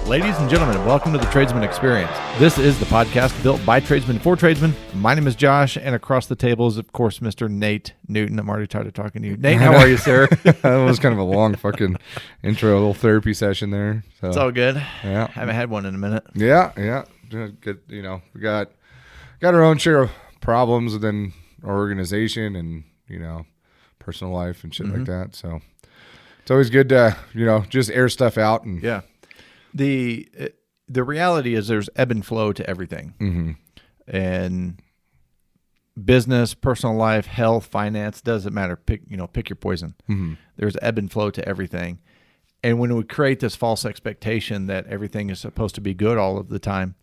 Ladies and gentlemen, welcome to the Tradesman Experience. This is the podcast built by tradesmen for tradesmen. My name is Josh, and across the table is, of course, Mr. Nate Newton. I'm already tired of talking to you. Nate, how are you, sir? That was kind of a long fucking intro, a little therapy session there. So, It's all good. Yeah. Haven't had one in a minute. Yeah. Good. You know, we got our own share of problems within our organization and, you know, personal life and shit like that. So it's always good to, you know, just air stuff out. And Yeah. The reality is there's ebb and flow to everything. And business, personal life, health, finance, doesn't matter. Pick your poison. There's ebb and flow to everything. And when we create this false expectation that everything is supposed to be good all of the time,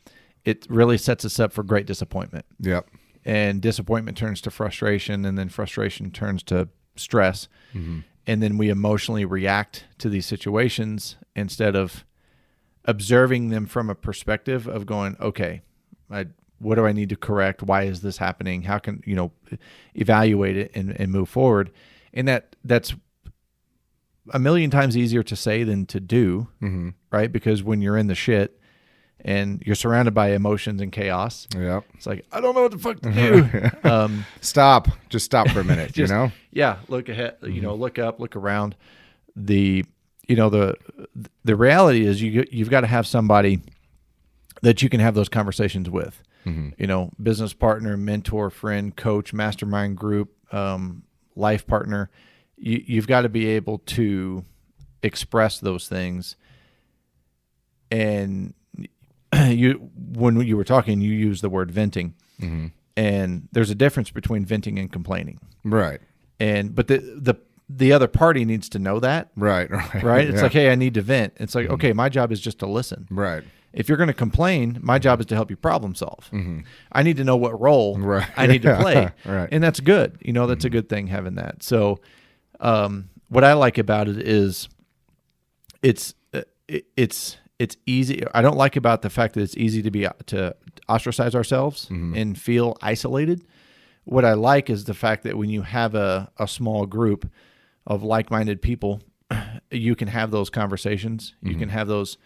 it really sets us up for great disappointment. Yep. And disappointment turns to frustration, and then frustration turns to stress. And then we emotionally react to these situations instead of observing them from a perspective of going, okay, what do I need to correct? Why is this happening? How can, evaluate it and move forward? And that's a million times easier to say than to do, right? Because when you're in the shit and you're surrounded by emotions and chaos, it's like, I don't know what the fuck to do. Stop. Just stop for a minute, you know? Yeah. Look ahead, look up, look around. The reality is you've got to have somebody that you can have those conversations with, business partner, mentor, friend, coach, mastermind group, life partner. You've got to be able to express those things. And when you were talking, you used the word venting, and there's a difference between venting and complaining. Right. But the other party needs to know that. Right. It's like, hey, I need to vent. It's like, okay, my job is just to listen. Right. If you're going to complain, my job is to help you problem solve. I need to know what role I need to play. Right. And that's good. That's a good thing having that. So what I like about it is it's easy. I don't like about the fact that it's easy to ostracize ourselves and feel isolated. What I like is the fact that when you have a small group of like-minded people, you can have those conversations. You can have those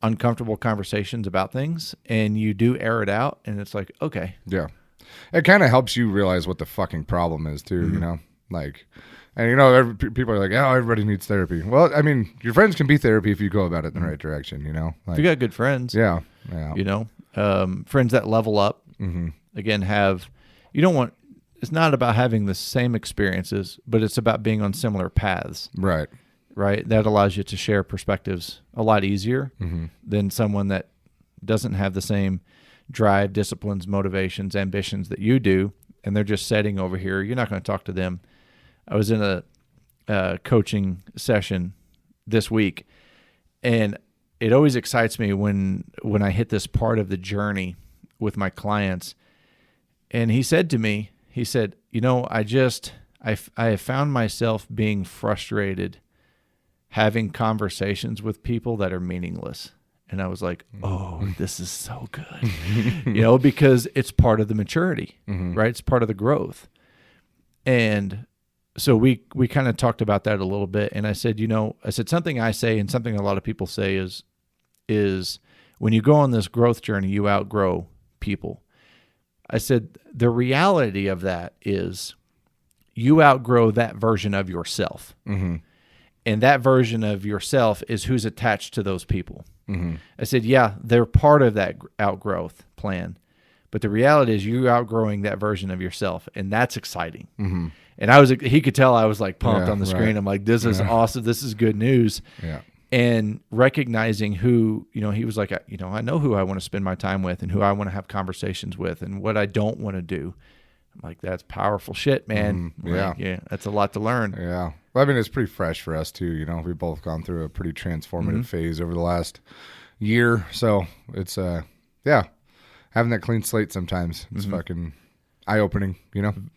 uncomfortable conversations about things, and you do air it out, and it's like, okay. Yeah. It kind of helps you realize what the fucking problem is too, you know? Like, and people are like, oh, everybody needs therapy. Well, I mean, your friends can be therapy if you go about it in the right direction, you know? Like, If you got good friends. Yeah. Friends that level up, again, it's not about having the same experiences, but it's about being on similar paths. Right. Right. That allows you to share perspectives a lot easier than someone that doesn't have the same drive, disciplines, motivations, ambitions that you do, and they're just sitting over here. You're not going to talk to them. I was in a coaching session this week, and it always excites me when I hit this part of the journey with my clients. And he said to me, I have found myself being frustrated having conversations with people that are meaningless. And I was like, oh, this is so good, because it's part of the maturity, right? It's part of the growth. And so we kind of talked about that a little bit. And I said, something I say and something a lot of people say is when you go on this growth journey, you outgrow people. I said, the reality of that is you outgrow that version of yourself. And that version of yourself is who's attached to those people. I said, yeah, they're part of that outgrowth plan. But the reality is you outgrowing that version of yourself. And that's exciting. And he could tell I was like pumped on the screen. Right. I'm like, this is awesome. This is good news. Yeah. And recognizing who, he was like, I know who I want to spend my time with and who I want to have conversations with and what I don't want to do. I'm like, that's powerful shit, man. Yeah, that's a lot to learn. Yeah. Well, I mean, it's pretty fresh for us too. We've both gone through a pretty transformative phase over the last year. So it's, having that clean slate sometimes is fucking eye-opening,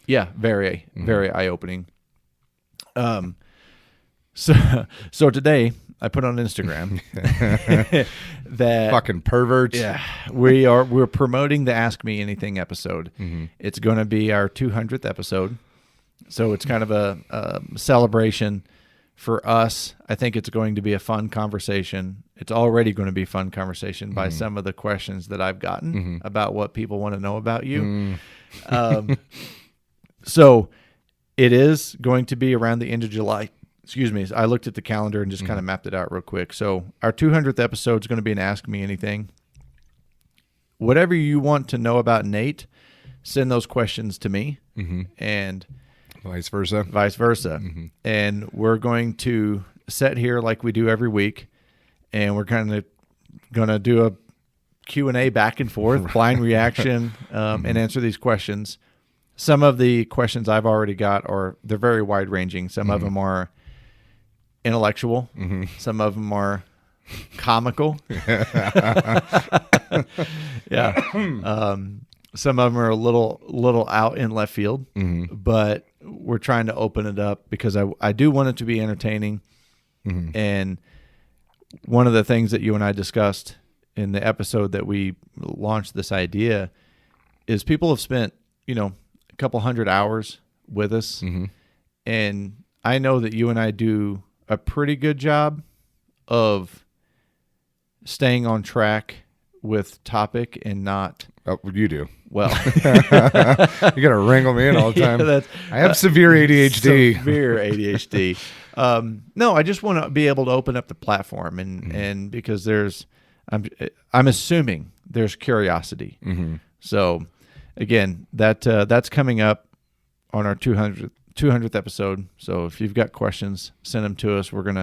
Yeah, very, very eye-opening. So today I put on Instagram that fucking perverts. Yeah, we're promoting the Ask Me Anything episode. It's going to be our 200th episode, so it's kind of a celebration for us, I think it's going to be a fun conversation. It's already going to be a fun conversation by some of the questions that I've gotten about what people want to know about you. So it is going to be around the end of July. Excuse me. I looked at the calendar and just kind of mapped it out real quick. So our 200th episode is going to be an Ask Me Anything. Whatever you want to know about Nate, send those questions to me, and vice versa. And we're going to sit here like we do every week, and we're kind of going to do a Q&A back and forth, blind reaction, and answer these questions. Some of the questions I've already got they're very wide ranging. Some of them are intellectual. Some of them are comical. Yeah. Some of them are a little out in left field, but we're trying to open it up because I do want it to be entertaining. And one of the things that you and I discussed in the episode that we launched this idea is people have spent, a couple hundred hours with us. And I know that you and I do a pretty good job of staying on track with topic and not. Oh, you do. Well, you got to wrangle me in all the time. I have severe ADHD. Severe ADHD. No, I just want to be able to open up the platform and because I'm assuming there's curiosity. So again, that's coming up on our 200th episode. So if you've got questions, send them to us. We're going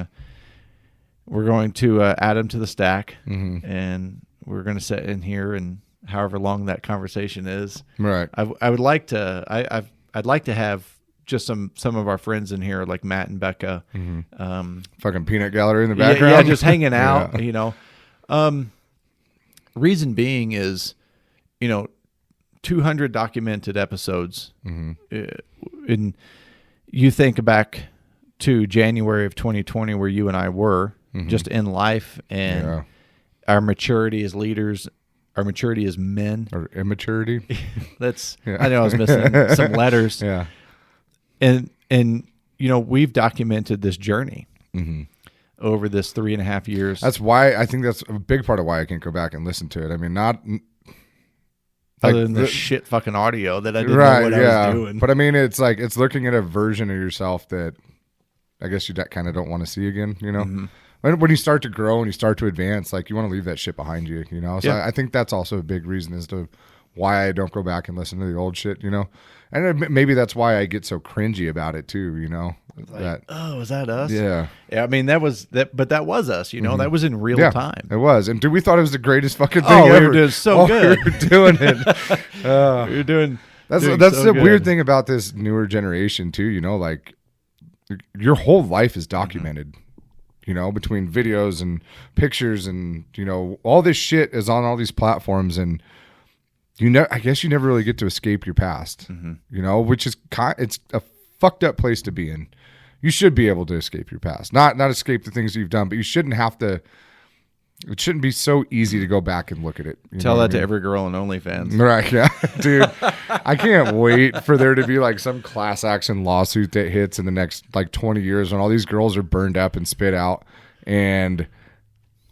to add them to the stack, and we're going to sit in here and however long that conversation is. Right. I would like to. I'd like to have just some of our friends in here, like Matt and Becca. Fucking peanut gallery in the background. Yeah, just hanging out. Reason being is, 200 documented episodes. And you think back to January of 2020, where you and I were just in life, and our maturity as leaders, our maturity as men, or immaturity. I know I was missing some letters. Yeah. And we've documented this journey over this 3.5 years. That's why I think that's a big part of why I can't go back and listen to it. I mean, not other than the shit fucking audio that I didn't know what I was doing. But I mean, it's like it's looking at a version of yourself that I guess you kind of don't want to see again. When you start to grow and you start to advance, like you want to leave that shit behind you. So I think that's also a big reason as to why I don't go back and listen to the old shit. And maybe that's why I get so cringy about it too. Was that us? Yeah. I mean, that was that, but that was us. That was in real time. It was, and dude, we thought it was the greatest fucking thing ever. We were doing so good. We were doing it. You're doing. That's so the good. weird thing about this newer generation too. Like your whole life is documented. Between videos and pictures and all this shit is on all these platforms, and I guess you never really get to escape your past. Which is it's a fucked up place to be in. You should be able to escape your past, not escape the things that you've done, but you shouldn't have to. It shouldn't be so easy to go back and look at it. Tell that to every girl in OnlyFans. Right, yeah. Dude, I can't wait for there to be like some class action lawsuit that hits in the next like 20 years when all these girls are burned up and spit out and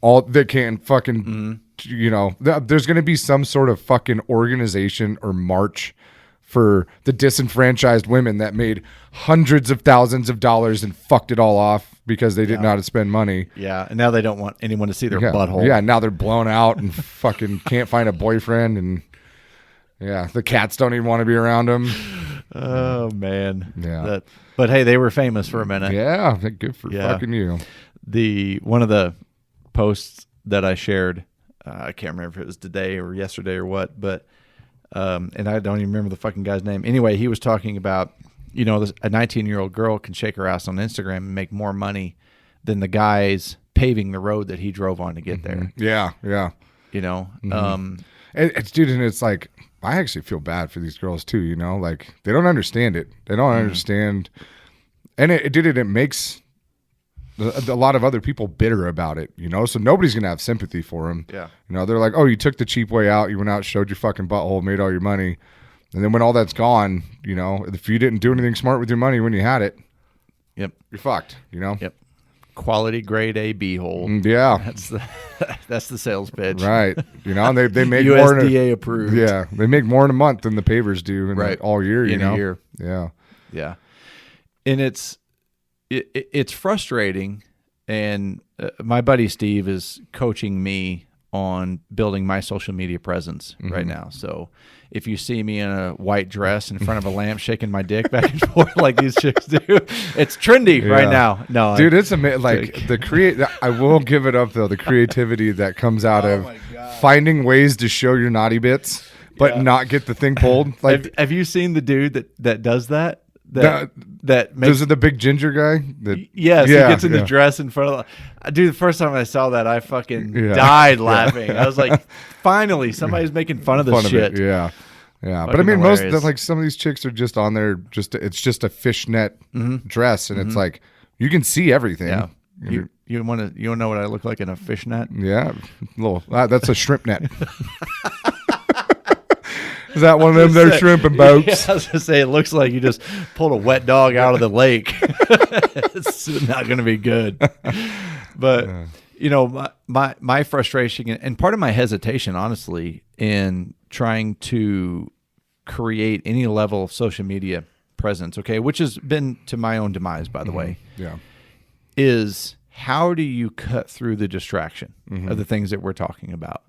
all they can't fucking, there's going to be some sort of fucking organization or march for the disenfranchised women that made hundreds of thousands of dollars and fucked it all off because they didn't know how to spend money. Yeah, and now they don't want anyone to see their butthole. Yeah, now they're blown out and fucking can't find a boyfriend, and the cats don't even want to be around them. Oh man. Yeah. But hey, they were famous for a minute. Yeah, good for fucking you. One of the posts that I shared, I can't remember if it was today or yesterday or what, but and I don't even remember the fucking guy's name. Anyway, he was talking about, a 19-year-old girl can shake her ass on Instagram and make more money than the guys paving the road that he drove on to get there. Yeah. It's like, I actually feel bad for these girls too, like they don't understand it. They don't understand. And it makes a lot of other people bitter about it, so nobody's going to have sympathy for them. Yeah. They're like, oh, you took the cheap way out. You went out, showed your fucking butthole, made all your money. And then when all that's gone, if you didn't do anything smart with your money when you had it, Yep. you're fucked. You know. Yep. Quality grade A B hole. Yeah. That's the sales pitch. Right. You know, and they make more. USDA approved. Yeah, they make more in a month than the pavers do all year. You in know. a year. Yeah. Yeah. And it's frustrating. And my buddy Steve is coaching me on building my social media presence right now. So if you see me in a white dress in front of a lamp shaking my dick back and forth like these chicks do, it's trendy right now. No, dude, it's amazing. Like I will give it up though. The creativity that comes out of finding ways to show your naughty bits, but not get the thing pulled. Like, have you seen the dude that does that? That makes, is it the big ginger guy? Yes, he gets in the dress in front of. Dude, the first time I saw that, I fucking died laughing. I was like, finally, somebody's making fun of this shit. Yeah. Fucking But I mean, hilarious. like some of these chicks are just on there. It's just a fishnet dress, and it's like you can see everything. Yeah. You want to know what I look like in a fishnet? Yeah, that's a shrimp net. Is that one of them there shrimping boats? Yeah, I was gonna say it looks like you just pulled a wet dog out of the lake. It's not gonna be good. But you know, my frustration and part of my hesitation, honestly, in trying to create any level of social media presence, okay, which has been to my own demise, by the way, is how do you cut through the distraction of the things that we're talking about?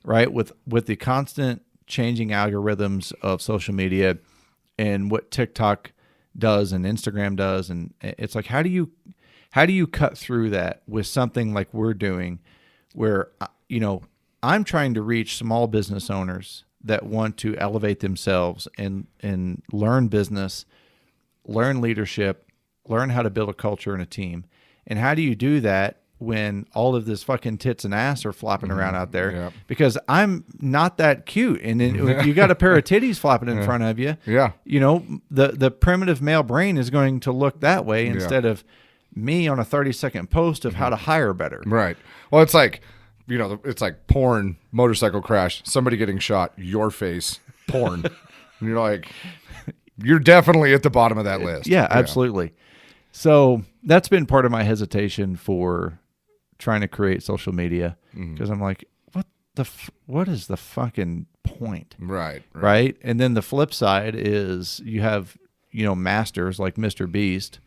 Right. With the constant changing algorithms of social media and what TikTok does and Instagram does, and it's like how do you cut through that with something like we're doing, where you know I'm trying to reach small business owners that want to elevate themselves and learn business, learn leadership, learn how to build a culture and a team. And how do you do that when all of this fucking tits and ass are flopping around out there? Yeah. Because I'm not that cute. And then if you got a pair of titties flopping in front of you, you know, the primitive male brain is going to look that way instead of me on a 30-second post of how to hire better. Right. Well, it's like, you know, it's like porn, motorcycle crash, somebody getting shot, your face, porn. And you're like, you're definitely at the bottom of that list. Yeah, absolutely. So that's been part of my hesitation for trying to create social media, because I'm like, what is the fucking point? Right. And then the flip side is you have, you know, masters like Mr. Beast.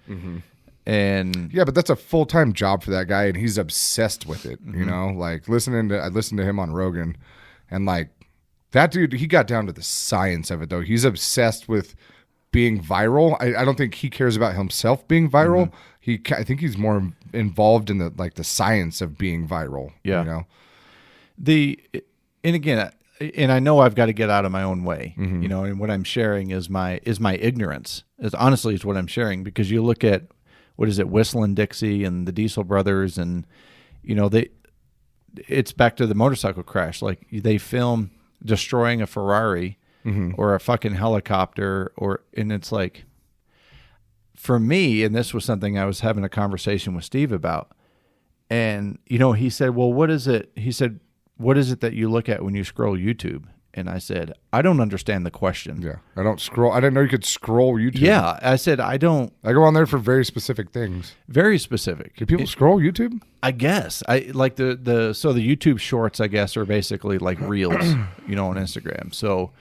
And yeah, but that's a full-time job for that guy, and he's obsessed with it. You know, like I listened to him on Rogan, and like that dude, he got down to the science of it though. He's obsessed with being viral. I don't think he cares about himself being viral. I think he's more involved in the science of being viral. Yeah. You know, and again, and I know I've got to get out of my own way, you know, and what I'm sharing is my ignorance. It's what I'm sharing, because you look at, what is it, Whistling Dixie and the Diesel Brothers, and you know, it's back to the motorcycle crash. Like they film destroying a Ferrari or a fucking helicopter, and it's like, for me, and this was something I was having a conversation with Steve about, and you know, he said, well, what is it? He said, what is it that you look at when you scroll YouTube? And I said, I don't understand the question. Yeah, I don't scroll. I didn't know you could scroll YouTube. Yeah, I said, I don't. I go on there for very specific things. Very specific. Do people scroll YouTube? I guess. I like the YouTube shorts, I guess, are basically like reels, you know, on Instagram. So,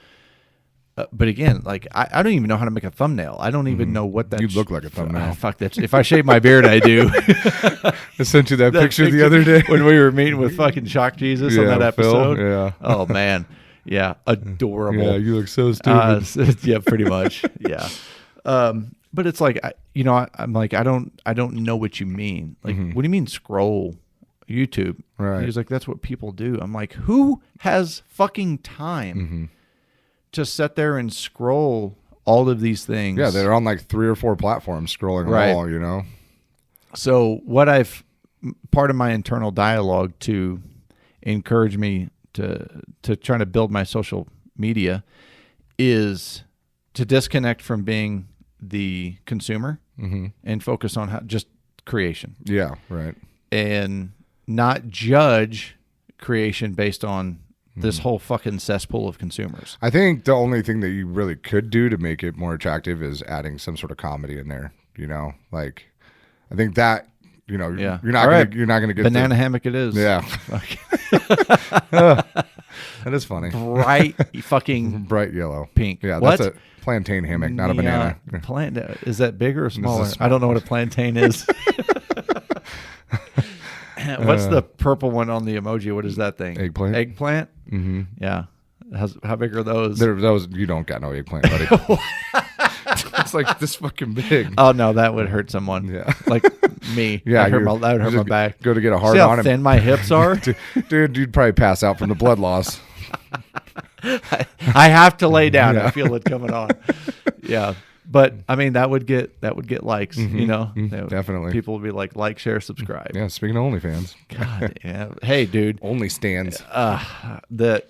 but again, like I don't even know how to make a thumbnail. I don't even know what that. You look like a thumbnail. Fuck that. If I shave my beard, I do. I sent you that picture the other day when we were meeting with fucking Shock Jesus on that episode. Phil, yeah. Oh man. Yeah. Adorable. Yeah, you look so stupid. Yeah, pretty much. Yeah. But it's like, I'm like, I don't know what you mean. Like, what do you mean scroll YouTube? Right. He's like, that's what people do. I'm like, who has fucking time to sit there and scroll all of these things? Yeah, they're on like 3 or 4 platforms scrolling them all, you know? So part of my internal dialogue to encourage me to try to build my social media is to disconnect from being the consumer and focus on just creation. Yeah, right. And not judge creation based on this whole fucking cesspool of consumers. I think the only thing that you really could do to make it more attractive is adding some sort of comedy in there, you know? Like, I think that, Yeah. you're not All gonna right. you're not gonna get Banana hammock it is. Yeah. That is funny. Bright fucking Bright yellow. pink. Yeah, What? that's a plantain hammock, not a banana. Is that bigger or smaller? small. I don't know what a plantain is. What's the purple one on the emoji? What is that thing? Eggplant. Eggplant? Mm-hmm. Yeah. How big are those? Those you don't got no eggplant, buddy. It's like this fucking big. Oh no, that would hurt someone. Yeah. Like me. Yeah, that would hurt my just back. Go to get a hard See how on thin him. my hips are? Dude, you'd probably pass out from the blood loss. I have to lay down. Yeah. I feel it coming on. Yeah. But I mean that would get likes, Definitely. People would be like, share, subscribe. Yeah, speaking of OnlyFans. God, yeah. Hey, dude. Only stands. The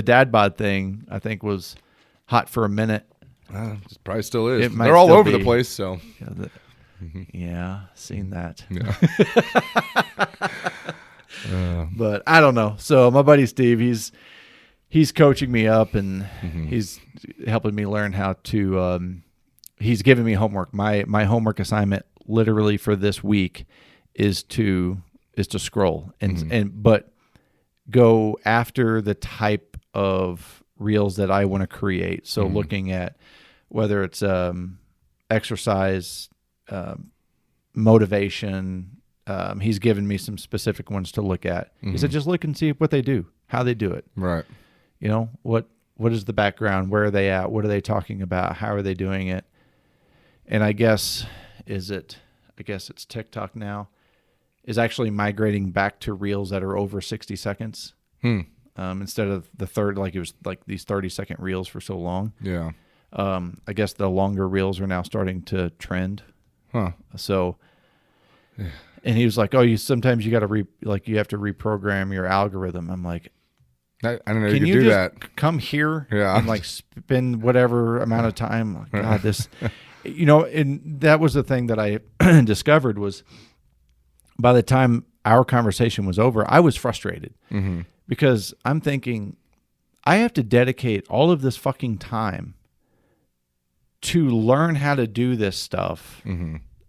dad bod thing I think was hot for a minute. It probably still is. It might They're all still over the be. place, so Yeah, seen that. Yeah. But I don't know. So my buddy Steve, he's coaching me up and he's helping me learn how to. He's giving me homework. My homework assignment, literally for this week, is to scroll but go after the type of reels that I want to create. So looking at whether it's exercise, motivation. He's given me some specific ones to look at. He said, just look and see what they do, how they do it. Right. What is the background? Where are they at? What are they talking about? How are they doing it? And I guess it's TikTok now is actually migrating back to reels that are over 60 seconds. Instead of the third, like it was like these 30-second reels for so long. Yeah. I guess the longer reels are now starting to trend. Huh. So, and he was like, "Oh, sometimes you got to you have to reprogram your algorithm." I'm like, I don't know. "Can You you could do just that. come here Yeah. and like spend whatever amount of time?" Like, God, this, and that was the thing that I discovered was by the time our conversation was over, I was frustrated because I'm thinking I have to dedicate all of this fucking time to learn how to do this stuff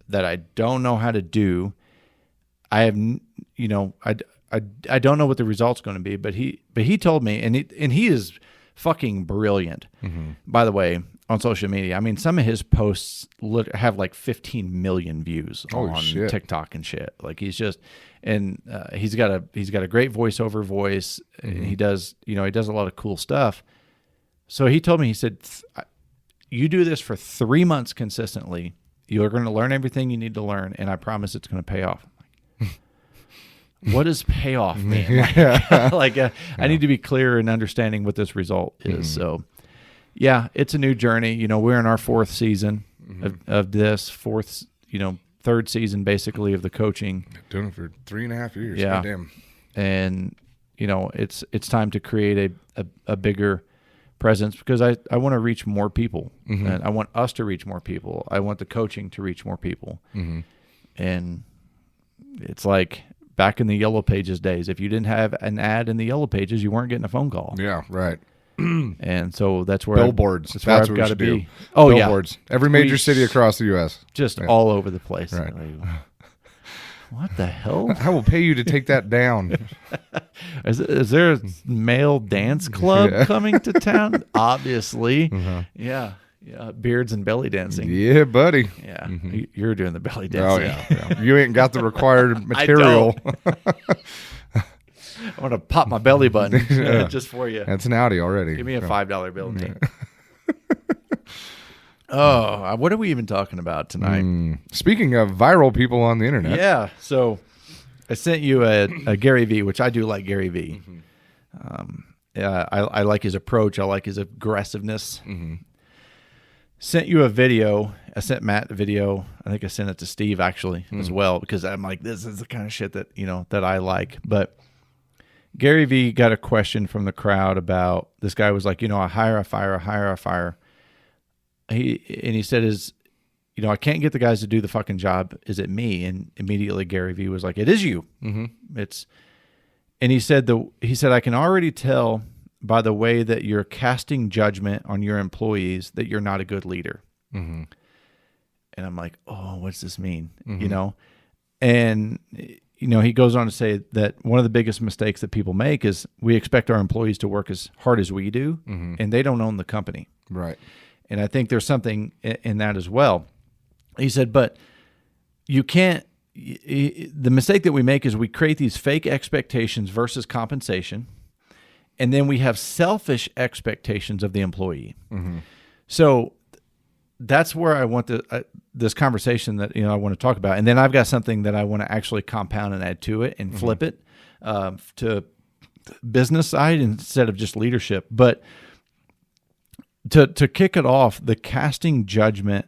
that I don't know how to do. I have, I don't know what the result's going to be, but he told me, and he is fucking brilliant. By the way, on social media, I mean, some of his posts have like 15 million views on shit. TikTok and shit. Like he's just, and he's got a great voiceover voice. And he does a lot of cool stuff. So he told me, he said, you do this for 3 months consistently, you're going to learn everything you need to learn, and I promise it's going to pay off. What does payoff mean? I need to be clear in understanding what this result is. So, yeah, it's a new journey. We're in our fourth season of this, third season basically of the coaching. Doing it for 3.5 years. Yeah. Goddamn. And it's time to create a bigger presence because I want to reach more people, and I want us to reach more people. I want the coaching to reach more people. And it's like back in the Yellow Pages days, if you didn't have an ad in the Yellow Pages, you weren't getting a phone call. Yeah, right. And so that's where Billboards. That's where That's I've what got we to should be. do. Oh Billboards. Every major city across the U.S. just all over the place. Right. Like, what the hell? I will pay you to take that down. Is there a male dance club coming to town? Obviously. Yeah. Beards and belly dancing. Yeah, buddy. Yeah. You're doing the belly Oh, dancing. yeah. You ain't got the required material. I'm going to pop my belly button just for you. That's an Audi already. Give me a $5 bill, Nate. Oh, what are we even talking about tonight? Speaking of viral people on the internet. Yeah. So I sent you a Gary Vee, which I do like Gary Vee. I like his approach. I like his aggressiveness. Sent you a video. I sent Matt a video. I think I sent it to Steve actually as well because I'm like, this is the kind of shit that that I like. But Gary Vee got a question from the crowd about this guy was like, I hire, I fire, I hire, I fire. He said, I can't get the guys to do the fucking job. Is it me? And immediately Gary Vee was like, it is you. And he said, I can already tell by the way that you're casting judgment on your employees that you're not a good leader. And And I'm like, oh, what's this mean? And he goes on to say that one of the biggest mistakes that people make is we expect our employees to work as hard as we do, and they don't own the company. Right. And I think there's something in that as well. He said, but you can't, the mistake that we make is we create these fake expectations versus compensation. And then we have selfish expectations of the employee. So that's where I want this conversation that I want to talk about, and then I've got something that I want to actually compound and add to it and flip it to business side instead of just leadership. But to kick it off, the casting judgment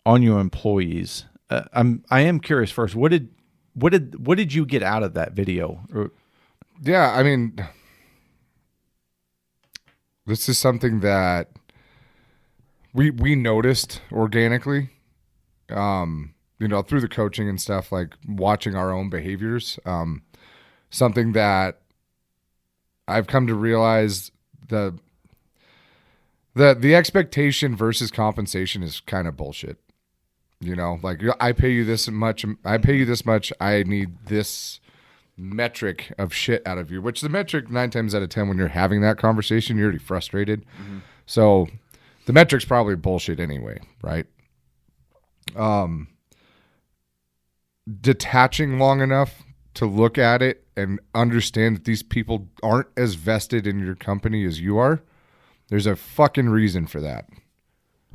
on your employees. I am curious first. What did you get out of that video? Yeah, I mean, this is something that we noticed organically, through the coaching and stuff, like watching our own behaviors. Something that I've come to realize the expectation versus compensation is kind of bullshit. Like I pay you this much. I need this metric of shit out of you, which the metric 9 times out of 10, when you're having that conversation, you're already frustrated. So the metric's probably bullshit anyway, right? Detaching long enough to look at it and understand that these people aren't as vested in your company as you are, there's a fucking reason for that.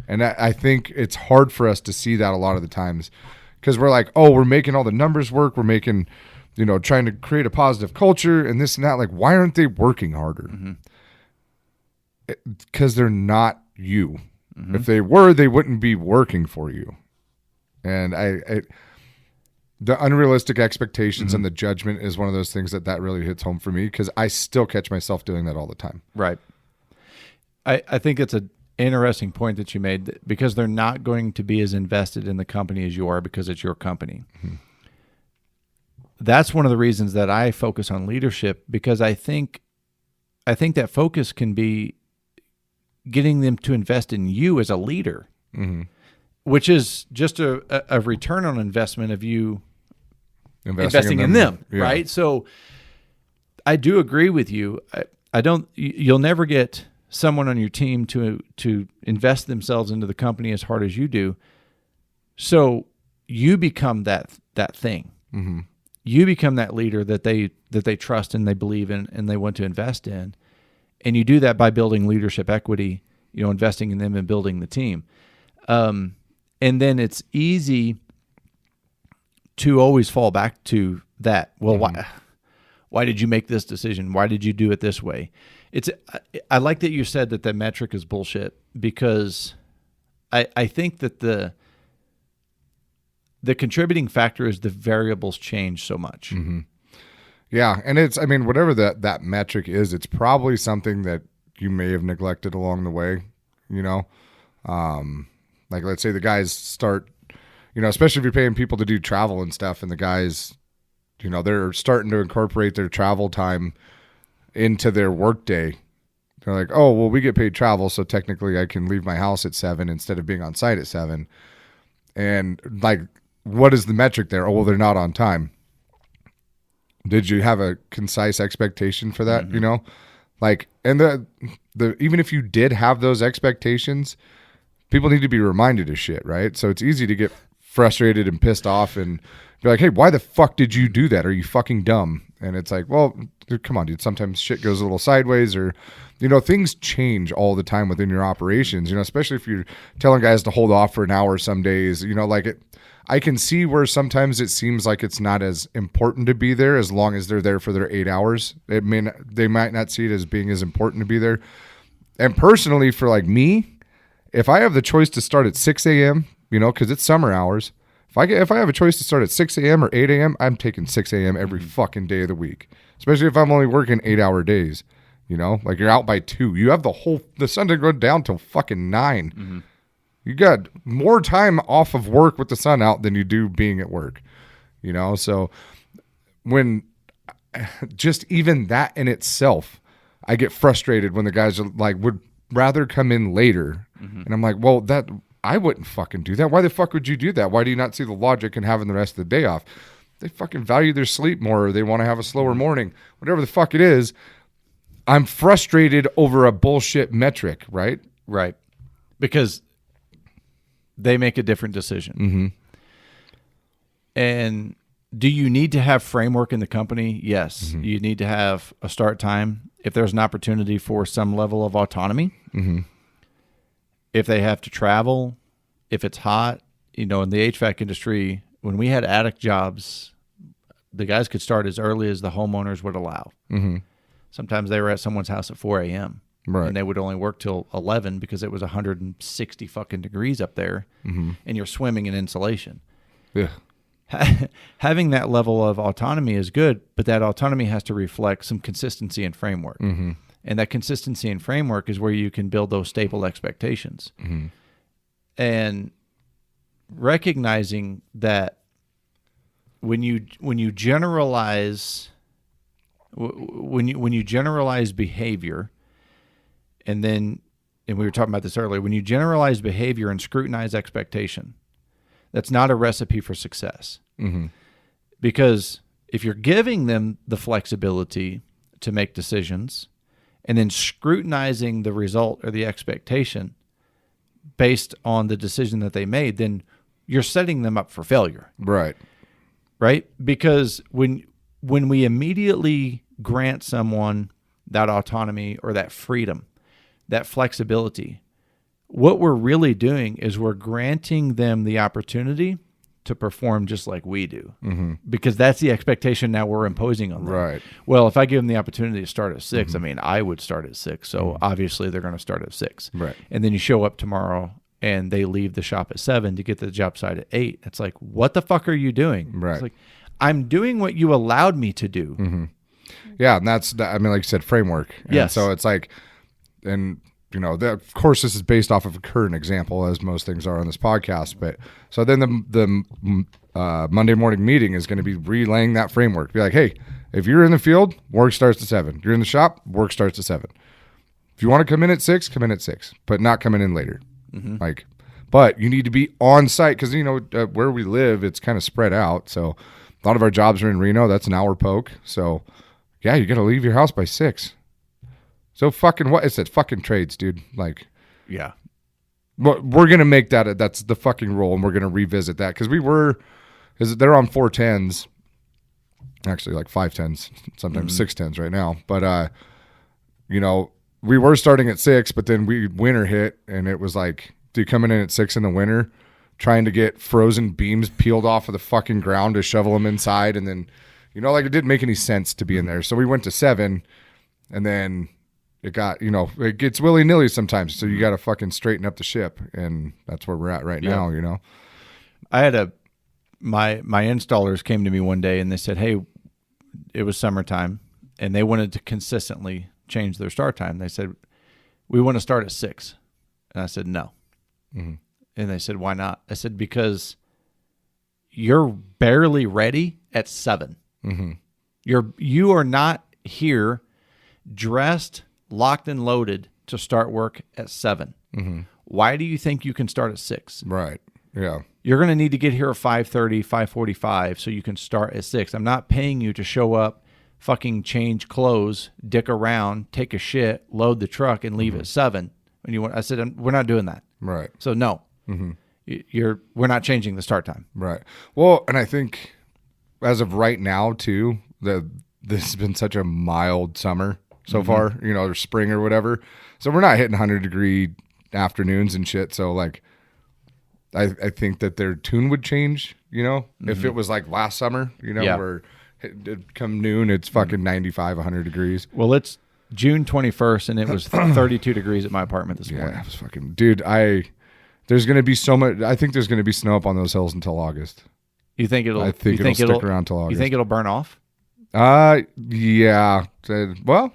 And I think it's hard for us to see that a lot of the times because we're like, oh, we're making all the numbers work. We're making, trying to create a positive culture and this and that. Like, why aren't they working harder? Because they're not you. If they were, they wouldn't be working for you. And the unrealistic expectations and the judgment is one of those things that really hits home for me because I still catch myself doing that all the time. Right. I think it's an interesting point that you made because they're not going to be as invested in the company as you are because it's your company. That's one of the reasons that I focus on leadership because I think that focus can be getting them to invest in you as a leader, which is just a return on investment of you investing in them. Right? So I do agree with you. You'll never get someone on your team to invest themselves into the company as hard as you do. So you become that thing. You become that leader that they trust and they believe in and they want to invest in. And you do that by building leadership equity, investing in them and building the team. And then it's easy to always fall back to that. Well, why did you make this decision? Why did you do it this way? I like that you said that the metric is bullshit because I think that the contributing factor is the variables change so much. Yeah, and whatever that metric is, it's probably something that you may have neglected along the way, like let's say the guys start, especially if you're paying people to do travel and stuff and the guys, they're starting to incorporate their travel time into their work day. They're like, oh, well, we get paid travel, so technically I can leave my house at 7 instead of being on site at 7. And like, what is the metric there? Oh, well, they're not on time. Did you have a concise expectation for that? Like, and the even if you did have those expectations, people need to be reminded of shit, right? So it's easy to get frustrated and pissed off and be like, hey, why the fuck did you do that? Are you fucking dumb? And it's like, well, dude, come on, dude. Sometimes shit goes a little sideways or, things change all the time within your operations, especially if you're telling guys to hold off for an hour some days, I can see where sometimes it seems like it's not as important to be there as long as they're there for their 8 hours. They might not see it as being as important to be there. And personally, for like me, if I have the choice to start at 6 a.m., because it's summer hours, if I have a choice to start at 6 a.m. or 8 a.m., I'm taking 6 a.m. every fucking day of the week, especially if I'm only working 8-hour days. Like you're out by 2. You have the sun to go down till fucking 9. You got more time off of work with the sun out than you do being at work, So when just even that in itself, I get frustrated when the guys are like, would rather come in later. And I'm like, well, I wouldn't fucking do that. Why the fuck would you do that? Why do you not see the logic in having the rest of the day off? They fucking value their sleep more, or they want to have a slower morning, whatever the fuck it is. I'm frustrated over a bullshit metric, right? Right. Because they make a different decision. Mm-hmm. And do you need to have framework in the company? Yes. Mm-hmm. You need to have a start time. If there's an opportunity for some level of autonomy, Mm-hmm. if they have to travel, if it's hot, in the HVAC industry, when we had attic jobs, the guys could start as early as the homeowners would allow. Mm-hmm. Sometimes they were at someone's house at 4 a.m. Right. And they would only work till 11 because it was 160 fucking degrees up there, Mm-hmm. and you're swimming in insulation. Yeah. Having that level of autonomy is good, but that autonomy has to reflect some consistency and framework. Mm-hmm. And that consistency and framework is where you can build those stable expectations. Mm-hmm. And recognizing that when you generalize when you generalize behavior, and we were talking about this earlier, when you generalize behavior and scrutinize expectation, that's not a recipe for success. Mm-hmm. Because if you're giving them the flexibility to make decisions and then scrutinizing the result or the expectation based on the decision that they made, then you're setting them up for failure. Right. Right? Because when we immediately grant someone that autonomy or that freedom, that flexibility, what we're really doing is we're granting them the opportunity to perform just like we do. Mm-hmm. Because that's the expectation now we're imposing on them. Right. Well, if I give them the opportunity to start at 6, I mean, I would start at 6. So obviously they're going to start at 6. Right. And then you show up tomorrow and they leave the shop at 7 to get to the job site at 8. It's like, what the fuck are you doing? Right. It's like, I'm doing what you allowed me to do. Mm-hmm. Yeah, and that's, I mean, like you said, framework. And Yes. so it's like, and of course, this is based off of a current example, as most things are on this podcast. But so then the Monday morning meeting is going to be relaying that framework. Be like, hey, if you're in the field, work starts at 7. You're in the shop, work starts at 7. If you want to come in at 6, come in at 6, but not coming in later. Mm-hmm. But you need to be on site because where we live, it's kind of spread out. So a lot of our jobs are in Reno. That's an hour poke. So yeah, you got to leave your house by 6. So fucking what? It's that fucking trades, dude. Like, Yeah. we're going to make that's the fucking rule, and we're going to revisit that because they're on 410s, actually like 510s, sometimes 610s right now. But, we were starting at 6, but then winter hit, and it was like, dude, coming in at 6 in the winter, trying to get frozen beams peeled off of the fucking ground to shovel them inside. And then, it didn't make any sense to be in there. So we went to 7, and then it got, it gets willy-nilly sometimes. So you got to fucking straighten up the ship. And that's where we're at right now, I had my installers came to me one day and they said, hey, it was summertime and they wanted to consistently change their start time. They said, we want to start at 6. And I said, no. Mm-hmm. And they said, why not? I said, because you're barely ready at 7. Mm-hmm. You are not here dressed, locked and loaded to start work at 7. Mm-hmm. Why do you think you can start at 6? Right. Yeah. You're going to need to get here at 5:30, 5:45 so you can start at 6. I'm not paying you to show up, fucking change clothes, dick around, take a shit, load the truck, and leave at 7. I said, we're not doing that. Right. So no, Mm-hmm. we're not changing the start time. Right. Well, and I think as of right now too, this has been such a mild summer so far, or spring or whatever. So we're not hitting 100-degree afternoons and shit. So like, I think that their tune would change, if it was like last summer, where come noon, it's fucking 95, 100 degrees. Well, it's June 21st and it was 32 degrees at my apartment this morning. Yeah, it was fucking, dude, there's going to be so much, I think there's going to be snow up on those hills until August. You think it'll stick around till August. You think it'll burn off? Yeah. Well,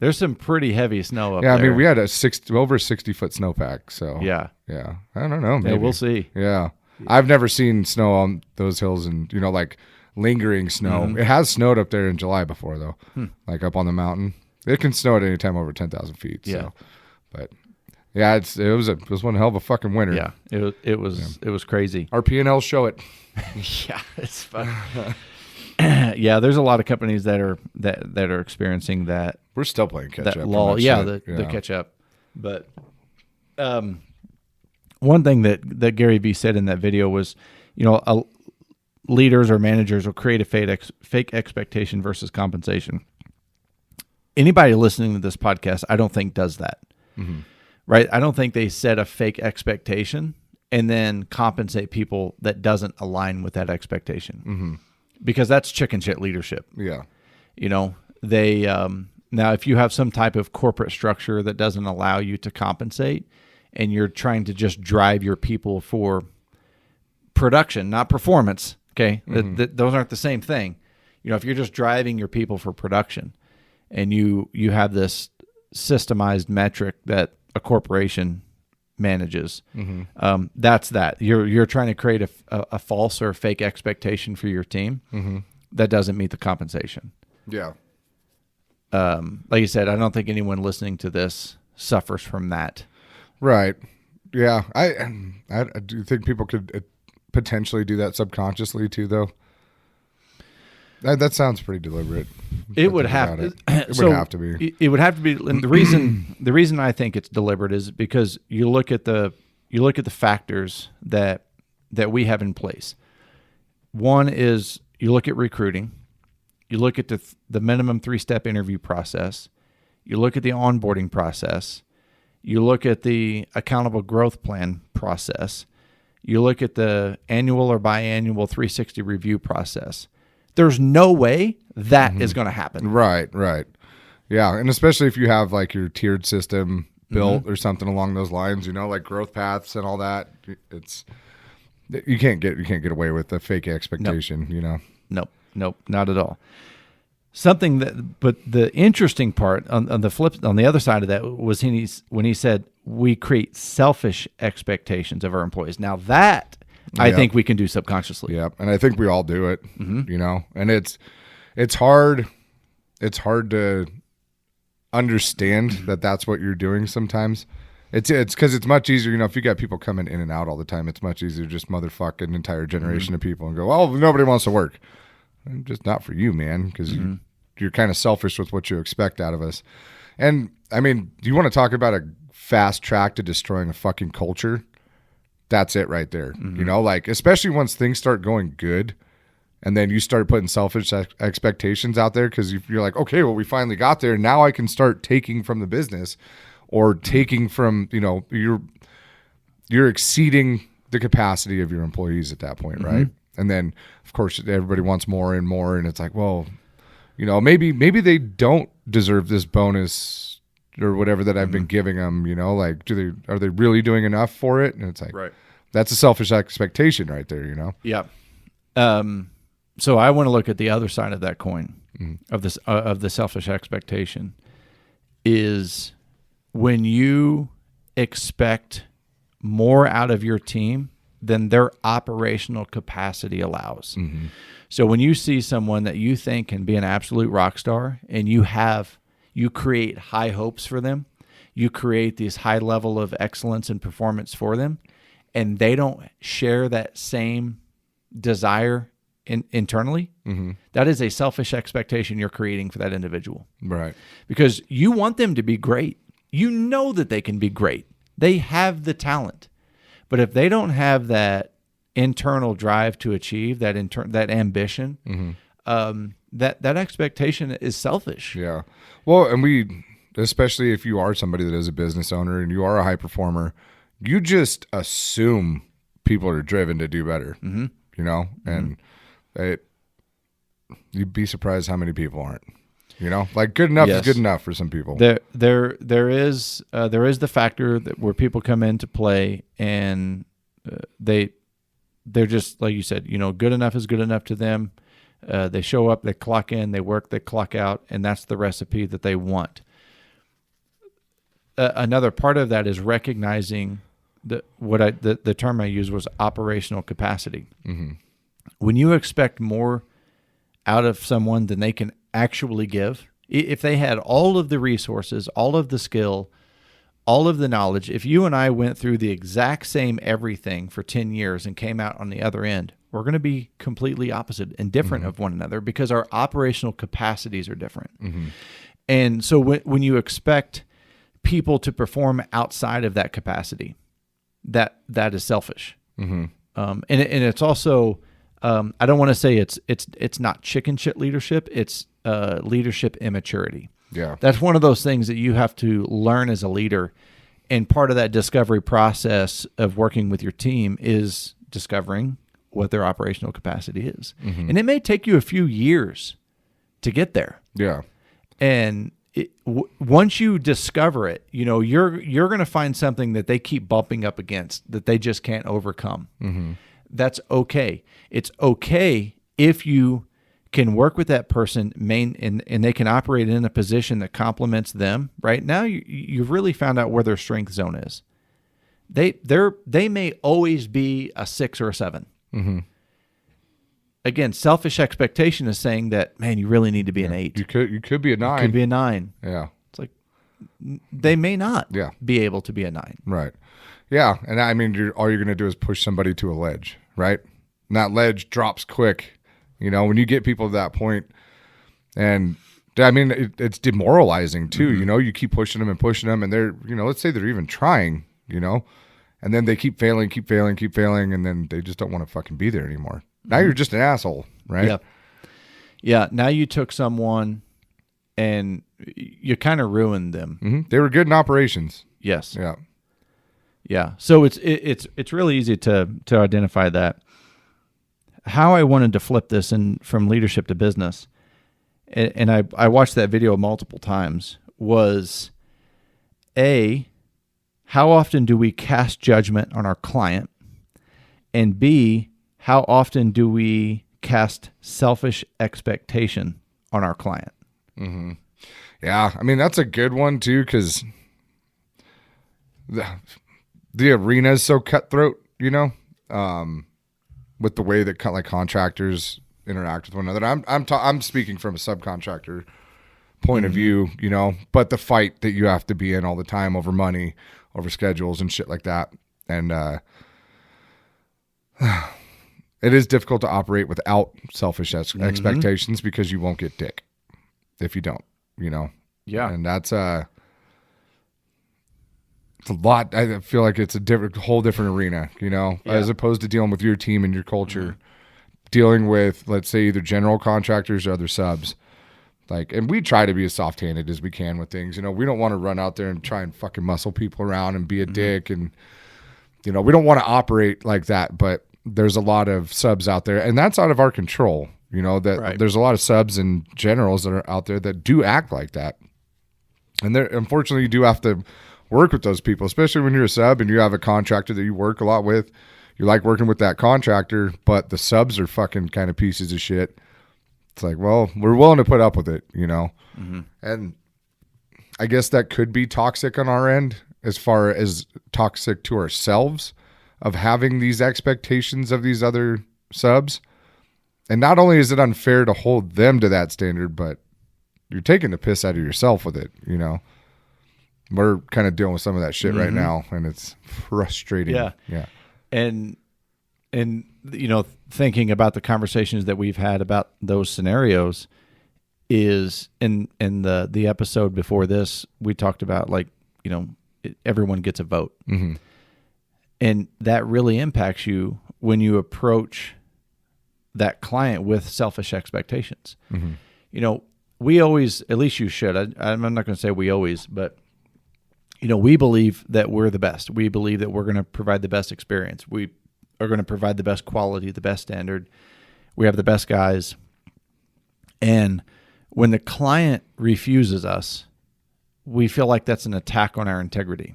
there's some pretty heavy snow up yeah, there. I mean, we had over 60-foot snowpack, so yeah. I don't know, maybe. Yeah, we'll see. Yeah, I've never seen snow on those hills, and like lingering snow. Mm-hmm. It has snowed up there in July before, though, like up on the mountain. It can snow at any time over 10,000 feet. Yeah. So, but Yeah, it was one hell of a fucking winter. Yeah, it was crazy. Our P&L show it. Yeah, it's fun. Yeah, there's a lot of companies that are experiencing that. We're still playing catch That up. lull. Yeah, the catch up. But one thing that Gary Vee said in that video was, leaders or managers will create a fake expectation versus compensation. Anybody listening to this podcast, I don't think does that. Mm-hmm. Right? I don't think they set a fake expectation and then compensate people that doesn't align with that expectation. Mm-hmm. Because that's chicken shit leadership. Yeah. They now if you have some type of corporate structure that doesn't allow you to compensate and you're trying to just drive your people for production, not performance, okay? Mm-hmm. Those aren't the same thing. If you're just driving your people for production and you have this systemized metric that a corporation manages, mm-hmm. That's that. You're trying to create a false or fake expectation for your team mm-hmm. that doesn't meet the compensation. Yeah. Like you said, I don't think anyone listening to this suffers from that. Right. Yeah. I do think people could potentially do that subconsciously too, though. That sounds pretty deliberate. It would have to. It would have to be. It would have to be. And the reason I think it's deliberate is because you look at the factors that we have in place. One is you look at recruiting, you look at the minimum 3-step interview process, you look at the onboarding process, you look at the accountable growth plan process, you look at the annual or biannual 360 review process. There's no way that is going to happen. Right. Yeah, and especially if you have like your tiered system built or something along those lines, like growth paths and all that. It's you can't get away with a fake expectation. Nope, not at all. But the interesting part on the other side of that was when he said we create selfish expectations of our employees. Now that I think we can do subconsciously. Yeah, and I think we all do it. Mm-hmm. And it's hard. It's hard to understand that that's what you're doing sometimes. It's because it's much easier. If you got people coming in and out all the time, it's much easier to just motherfuck an entire generation of people and go, well, nobody wants to work. Just not for you, man, because you're kind of selfish with what you expect out of us. And I mean, do you want to talk about a fast track to destroying a fucking culture? That's it right there. Mm-hmm. Especially once things start going good and then you start putting selfish expectations out there because you're like, okay, well, we finally got there. Now I can start taking from the business or taking from, you're exceeding the capacity of your employees at that point, mm-hmm. right? And then, of course, everybody wants more and more. And it's like, well, maybe they don't deserve this bonus or whatever that I've been giving them, are they really doing enough for it? And it's like, right. That's a selfish expectation right there, Yeah. So I want to look at the other side of that coin of this, of the selfish expectation is when you expect more out of your team than their operational capacity allows. Mm-hmm. So when you see someone that you think can be an absolute rock star and you create high hopes for them, you create this high level of excellence and performance for them, and they don't share that same desire internally, that is a selfish expectation you're creating for that individual. Right. Because you want them to be great. You know that they can be great. They have the talent. But if they don't have that internal drive to achieve, that ambition, that expectation is selfish. Yeah. Well, and especially if you are somebody that is a business owner and you are a high performer, you just assume people are driven to do better, and you'd be surprised how many people aren't, good enough is good enough for some people. There is the factor that where people come into play and they're just, like you said, good enough is good enough to them. They show up, they clock in, they work, they clock out, and that's the recipe that they want. Another part of that is recognizing the term I used was operational capacity. Mm-hmm. When you expect more out of someone than they can actually give, if they had all of the resources, all of the skill, all of the knowledge, if you and I went through the exact same everything for 10 years and came out on the other end, we're going to be completely opposite and different of one another because our operational capacities are different. And so when you expect people to perform outside of that capacity, that is selfish. And it's also, I don't want to say it's not chicken shit leadership. It's leadership immaturity. Yeah. That's one of those things that you have to learn as a leader. And part of that discovery process of working with your team is discovering what their operational capacity is. And it may take you a few years to get there. Yeah. And once you discover it, you're going to find something that they keep bumping up against that they just can't overcome. That's okay. It's okay if you can work with that person and they can operate in a position that complements them. Right now, you've really found out where their strength zone is. They may always be a 6 or a 7. Again, selfish expectation is saying that, man, you really need to be an 8. You could be a 9. You could be a 9. Yeah. It's like they may not be able to be a 9. Right. Yeah. And I mean, all you're going to do is push somebody to a ledge, right? And that ledge drops quick. When you get people to that point, and I mean, it's demoralizing too. You keep pushing them, and they're, let's say they're even trying, and then they keep failing, and then they just don't want to fucking be there anymore. Now you're just an asshole, right? Yeah. Yeah. Now you took someone and you kind of ruined them. They were good in operations. Yes. Yeah. Yeah. So it's really easy to identify that. How I wanted to flip this from leadership to business, and I watched that video multiple times, was how often do we cast judgment on our client? And B, how often do we cast selfish expectation on our client? Yeah. I mean, that's a good one too, because the arena is so cutthroat, with the way that contractors interact with one another. I'm speaking from a subcontractor point of view, but the fight that you have to be in all the time over money, over schedules and shit like that. And it is difficult to operate without selfish expectations because you won't get dick if you don't, Yeah. And that's it's a lot. I feel like it's a whole different arena, as opposed to dealing with your team and your culture, dealing with, let's say, either general contractors or other subs. And we try to be as soft-handed as we can with things. We don't want to run out there and try and fucking muscle people around and be a dick. And, we don't want to operate like that, but there's a lot of subs out there, and that's out of our control. There's a lot of subs and generals that are out there that do act like that. And unfortunately, you do have to work with those people, especially when you're a sub and you have a contractor that you work a lot with. You like working with that contractor, but the subs are fucking kind of pieces of shit. It's like, well, we're willing to put up with it, And I guess that could be toxic on our end, as far as toxic to ourselves of having these expectations of these other subs. And not only is it unfair to hold them to that standard, but you're taking the piss out of yourself with it, We're kind of dealing with some of that shit right now, and it's frustrating. Yeah. Yeah. And thinking about the conversations that we've had about those scenarios is in the episode before this, we talked about everyone gets a vote. And that really impacts you when you approach that client with selfish expectations. We always, at least you should, I'm not going to say we always, but we believe that we're the best. We believe that we're going to provide the best experience. We are going to provide the best quality, the best standard. We have the best guys. And when the client refuses us, we feel like that's an attack on our integrity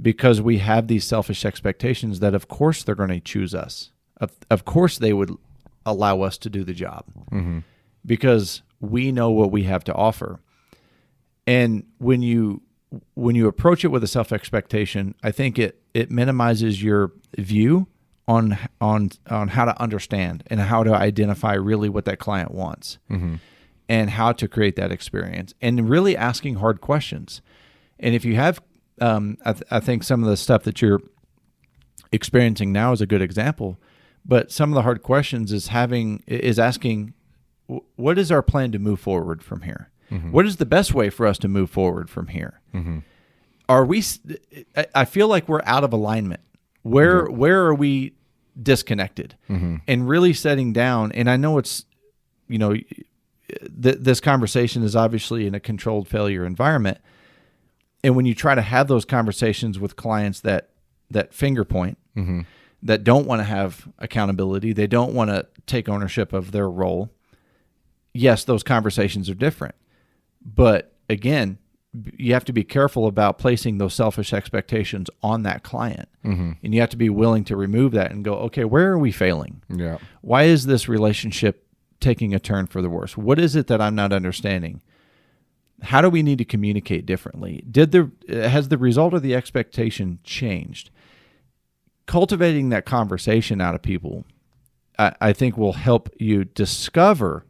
because we have these selfish expectations that, of course, they're going to choose us. Of course, they would allow us to do the job because we know what we have to offer. And when you approach it with a self-expectation, I think it minimizes your view on how to understand and how to identify really what that client wants and how to create that experience and really asking hard questions. And if you have I think some of the stuff that you're experiencing now is a good example. But some of the hard questions is asking, what is our plan to move forward from here? Mm-hmm. What is the best way for us to move forward from here? Mm-hmm. I feel like we're out of alignment. Where are we disconnected? Mm-hmm. And really setting down, and I know it's, this conversation is obviously in a controlled failure environment. And when you try to have those conversations with clients that finger point, mm-hmm. that don't want to have accountability, they don't want to take ownership of their role, yes, those conversations are different. But again, you have to be careful about placing those selfish expectations on that client. Mm-hmm. And you have to be willing to remove that and go, okay, where are we failing? Yeah. Why is this relationship taking a turn for the worse? What is it that I'm not understanding? How do we need to communicate differently? Has the result of the expectation changed? Cultivating that conversation out of people, I think, will help you discover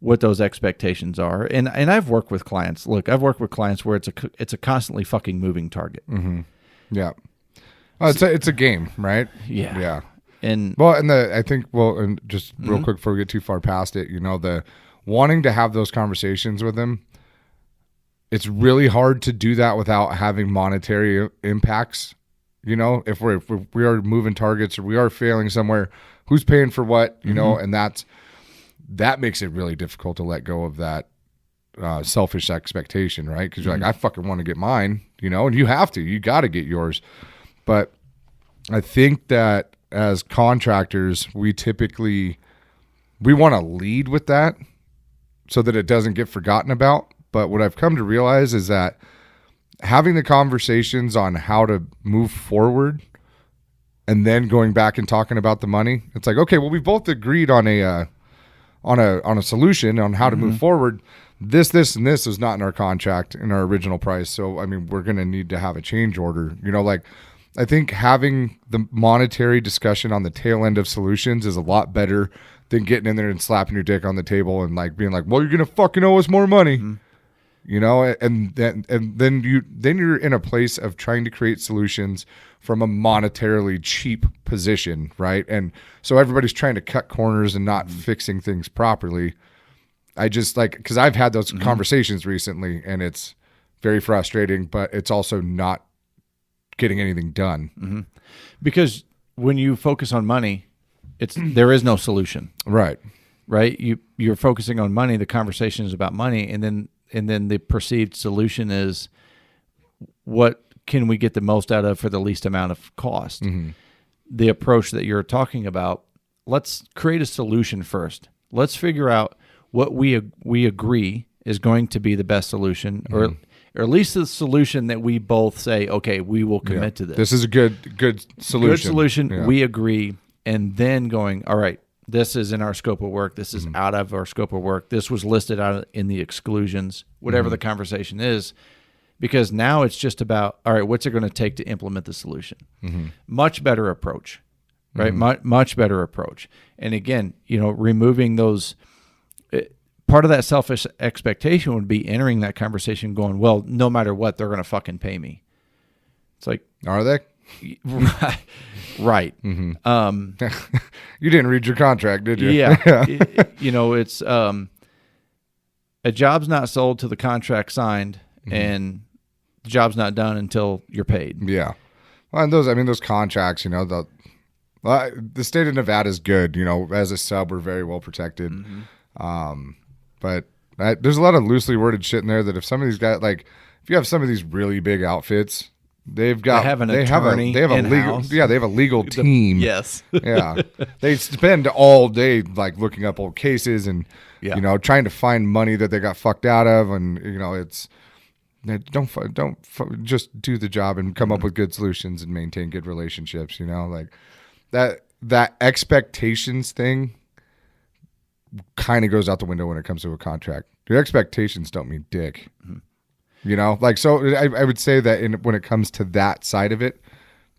what those expectations are. And I've worked with clients. Look, I've worked with clients where it's a constantly fucking moving target. Mm-hmm. Yeah. It's a game, right? Yeah. Yeah. And I think just real mm-hmm. quick before we get too far past it, the wanting to have those conversations with them, it's really hard to do that without having monetary impacts. If we are moving targets or we are failing somewhere, who's paying for what, mm-hmm. And that makes it really difficult to let go of that selfish expectation, right? Because you're mm-hmm. like, I fucking want to get mine, and you got to get yours. But I think that as contractors, we want to lead with that so that it doesn't get forgotten about. But what I've come to realize is that having the conversations on how to move forward and then going back and talking about the money, it's like, okay, well, we both agreed on a solution on how to mm-hmm. move forward. This, and this is not in our contract in our original price. So, I mean, we're going to need to have a change order. I think having the monetary discussion on the tail end of solutions is a lot better than getting in there and slapping your dick on the table and being like, well, you're going to fucking owe us more money. Mm-hmm. And then you're in a place of trying to create solutions from a monetarily cheap position, right? And so everybody's trying to cut corners and not mm-hmm. fixing things properly. I just because I've had those mm-hmm. conversations recently, and it's very frustrating, but it's also not getting anything done. Mm-hmm. Because when you focus on money, there is no solution. Right. You're focusing on money. The conversation is about money, and then the perceived solution is, what can we get the most out of for the least amount of cost? Mm-hmm. The approach that you're talking about, let's create a solution first. Let's figure out what we agree is going to be the best solution, mm-hmm. or at least the solution that we both say, okay, we will commit to this. This is a good solution. Good solution. Yeah. We agree. And then going, all right, this is in our scope of work. This is mm-hmm. out of our scope of work. This was listed out in the exclusions, whatever mm-hmm. the conversation is, because now it's just about, all right, what's it going to take to implement the solution? Mm-hmm. Much better approach, right? Mm-hmm. Much better approach. And again, removing those, part of that selfish expectation would be entering that conversation going, well, no matter what, they're going to fucking pay me. It's like, are they? Right. Mm-hmm. You didn't read your contract, did you? Yeah. It's a job's not sold till the contract signed, mm-hmm. and the job's not done until you're paid. Yeah. Well, and those contracts, the state of Nevada is good. As a sub, we're very well protected. Mm-hmm. But there's a lot of loosely worded shit in there that if some of these guys, if you have some of these really big outfits, they have a legal team. Yes. Yeah. They spend all day looking up old cases and trying to find money that they got fucked out of, and don't just do the job and come up with good solutions and maintain good relationships. That expectations thing kind of goes out the window when it comes to a contract. Your expectations don't mean dick. Mm-hmm. So I would say that when it comes to that side of it,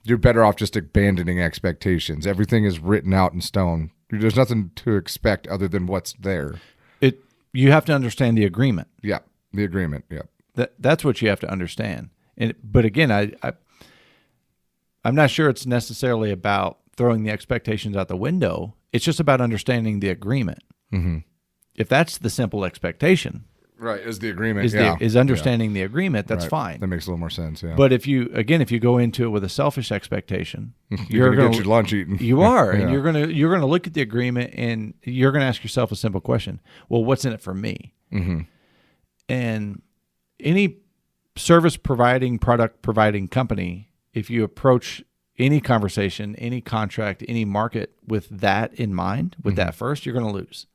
you're better off just abandoning expectations. Everything is written out in stone. There's nothing to expect other than what's there. You have to understand the agreement. Yeah, the agreement. Yeah, that's what you have to understand. But again, I'm not sure it's necessarily about throwing the expectations out the window. It's just about understanding the agreement. Mm-hmm. If that's the simple expectation, right, is the agreement is understanding the agreement, that's right. fine. That makes a little more sense. Yeah. But if you go into it with a selfish expectation, you're gonna get your lunch eaten. You are, and you're gonna look at the agreement and you're gonna ask yourself a simple question: well, what's in it for me? Mm-hmm. And any service providing, product providing company, if you approach any conversation, any contract, any market with that in mind, with that first, you're going to lose.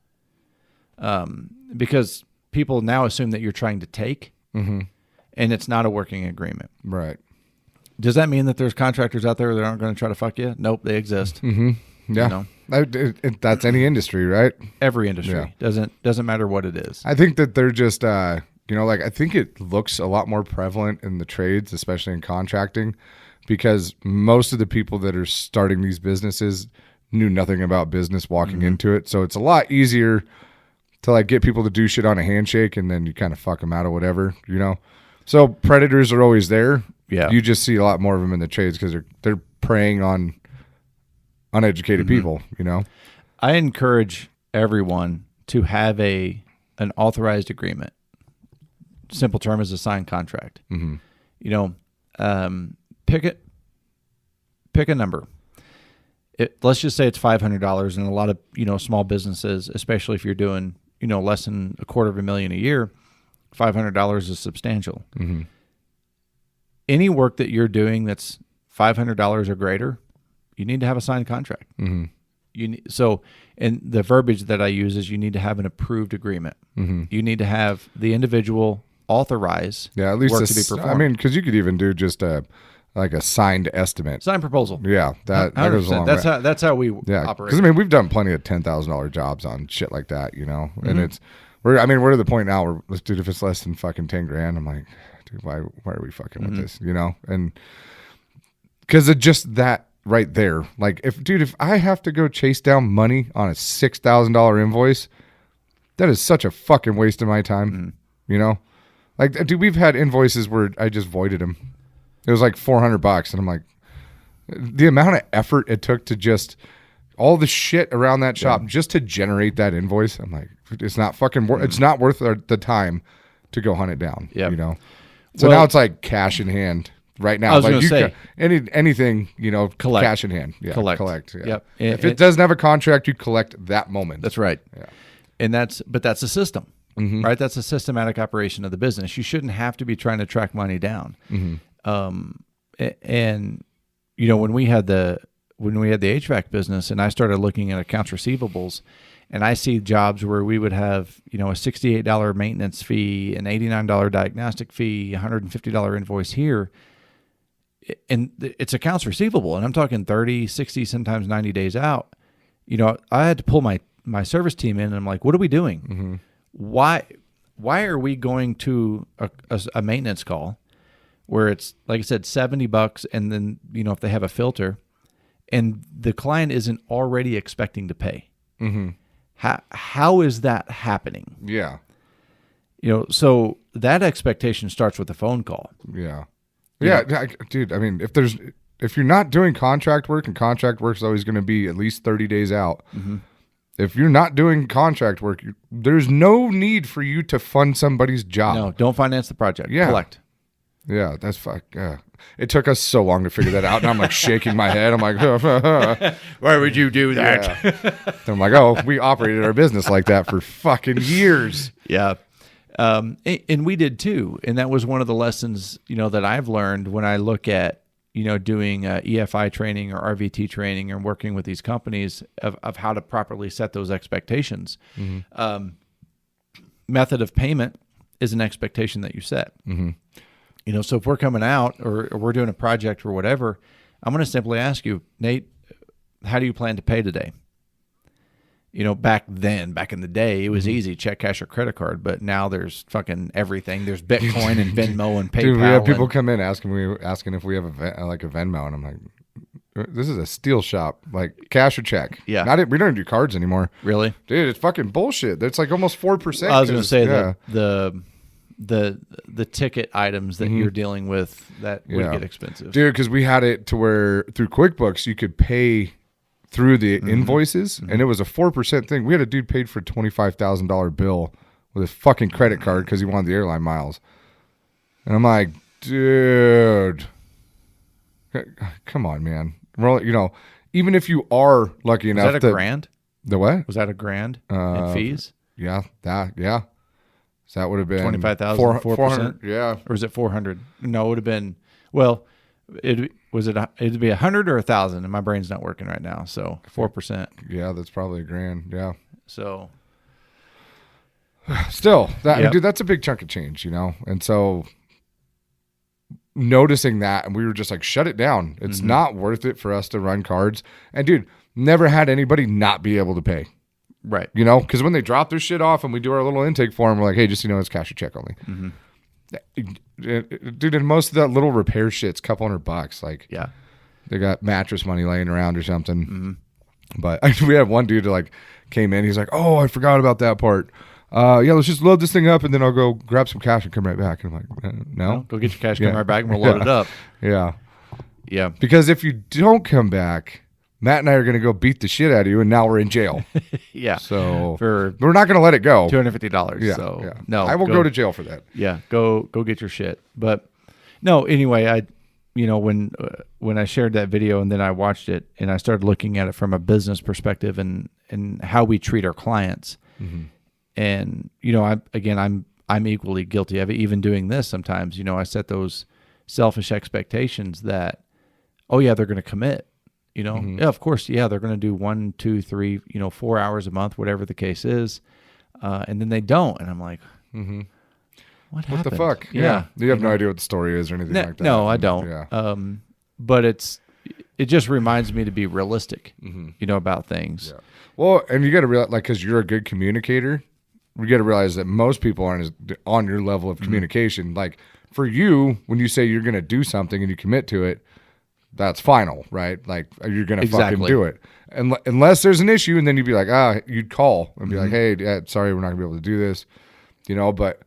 Because people now assume that you're trying to take, and it's not a working agreement. Right. Does that mean that there's contractors out there that aren't going to try to fuck you? Nope, they exist. Mm-hmm. Yeah. That's any industry, right? Every industry. Doesn't matter what it is. I think that they're just, I think it looks a lot more prevalent in the trades, especially in contracting, because most of the people that are starting these businesses knew nothing about business walking into it. So it's a lot easier to like get people to do shit on a handshake and then you kind of fuck them out or whatever, So predators are always there. Yeah. You just see a lot more of them in the trades because they're preying on uneducated people, I encourage everyone to have an authorized agreement. Simple term is a signed contract. Pick a number. Let's just say it's $500, and a lot of small businesses, especially if you're doing less than $250,000 a year, $500 is substantial. Any work that you're doing that's $500 or greater, you need to have a signed contract. And the verbiage that I use is you need to have an approved agreement. You need to have the individual authorize at least work to be performed. I mean, because you could even do just a signed estimate. Signed proposal. Yeah, that goes along. That's how we operate. Because we've done plenty of $10,000 jobs on shit like that, and we're to the point now where, dude, if it's less than fucking 10 grand, I'm like, dude, why are we fucking with this, and because of just that right there, like if I have to go chase down money on a $6,000 invoice, that is such a fucking waste of my time, Like, dude, we've had invoices where I just voided them. It was like $400, and I'm like, the amount of effort it took to just all the shit around that shop just to generate that invoice. I'm like, it's not fucking worth. It's not worth the time to go hunt it down. So now it's like cash in hand right now. I was going to say anything, collect. Cash in hand. Yeah, collect. Yeah. Yep. If it doesn't have a contract, you collect that moment. That's right. Yeah. And that's a system. Right? That's a systematic operation of the business. You shouldn't have to be trying to track money down. And when we had the HVAC business and I started looking at accounts receivables, and I see jobs where we would have, a $68 maintenance fee, an $89 diagnostic fee, $150 invoice here. And it's accounts receivable. And I'm talking 30, 60, sometimes 90 days out. I had to pull my service team in and I'm like, what are we doing? Why are we going to a maintenance call where it's, like I said, $70, and then, if they have a filter, and the client isn't already expecting to pay? How is that happening? Yeah. So that expectation starts with a phone call. Yeah. Dude, I mean, if you're not doing contract work, and contract work is always going to be at least 30 days out, if you're not doing contract work, there's no need for you to fund somebody's job. No, don't finance the project. Yeah. Collect. Yeah, that's fuck. Yeah. It took us so long to figure that out, and I'm like shaking my head. I'm like, why would you do that? Yeah. I'm like, oh, we operated our business like that for fucking years. Yeah. And we did too. And that was one of the lessons, that I've learned when I look at, doing EFI training or RVT training and working with these companies of how to properly set those expectations. Method of payment is an expectation that you set. So if we're coming out or we're doing a project or whatever, I'm going to simply ask you, Nate, how do you plan to pay today? Back in the day, it was easy, check, cash, or credit card. But now there's fucking everything. There's Bitcoin and Venmo and PayPal. Dude, we have people come in asking if we have a Venmo, and I'm like, this is a steel shop, like cash or check. Yeah, we don't do cards anymore. Really, dude? It's fucking bullshit. It's like almost 4%. I was going to say the ticket items that you're dealing with that would Yeah. get expensive. Dude, because we had it to where through QuickBooks you could pay through the invoices, and it was a 4% thing. We had a dude paid for a $25,000 bill with his fucking credit card because he wanted the airline miles, and I'm like, dude, come on, man. Well, even if you are lucky Was enough, that a grand? The what? Was that a grand in fees? Yeah, So that would have been 25,000, 400. Yeah, Or is it 400? No, it would have been, well, it'd be 100 or 1,000, and my brain's not working right now. So 4%. yeah, that's probably a grand. Yeah. So Still, Yep. dude, that's a big chunk of change, And so noticing that, and we were just like, shut it down. It's not worth it for us to run cards. And dude, never had anybody not be able to pay, right. because when they drop their shit off and we do our little intake form, we're like, hey, just, it's cash or check only. Dude, and most of that little repair shit's a couple $100. Like, Yeah. they got mattress money laying around or something. But we had one dude that came in. He's like, oh, I forgot about that part. Yeah, let's just load this thing up and then I'll go grab some cash and come right back. And I'm like, no. Go get your cash, come right back, and we'll load it up. Yeah. Yeah. Because if you don't come back, Matt and I are going to go beat the shit out of you, and now we're in jail. Yeah. So For we're not going to let it go. $250. Yeah, So yeah. no, I will go to jail for that. Yeah, go get your shit. But no, anyway, when I shared that video and then I watched it and I started looking at it from a business perspective and how we treat our clients. And I'm equally guilty of it. Even doing this sometimes, I set those selfish expectations that, oh yeah, they're going to commit. Yeah, of course, yeah, they're going to do 1, 2, 3, 4 hours a month, whatever the case is, and then they don't, and I'm like, what happened? What the fuck? Yeah, You have no idea what the story is or anything like that. No, I don't. Yeah. But it just reminds me to be realistic, about things. Yeah. Well, and you got to realize, because you're a good communicator, you got to realize that most people aren't on your level of communication. Like for you, when you say you're going to do something and you commit to it, that's final, right? Like you're going to fucking do it. And unless there's an issue, and then you'd be like, you'd call and be like, hey, Dad, sorry, we're not going to be able to do this, but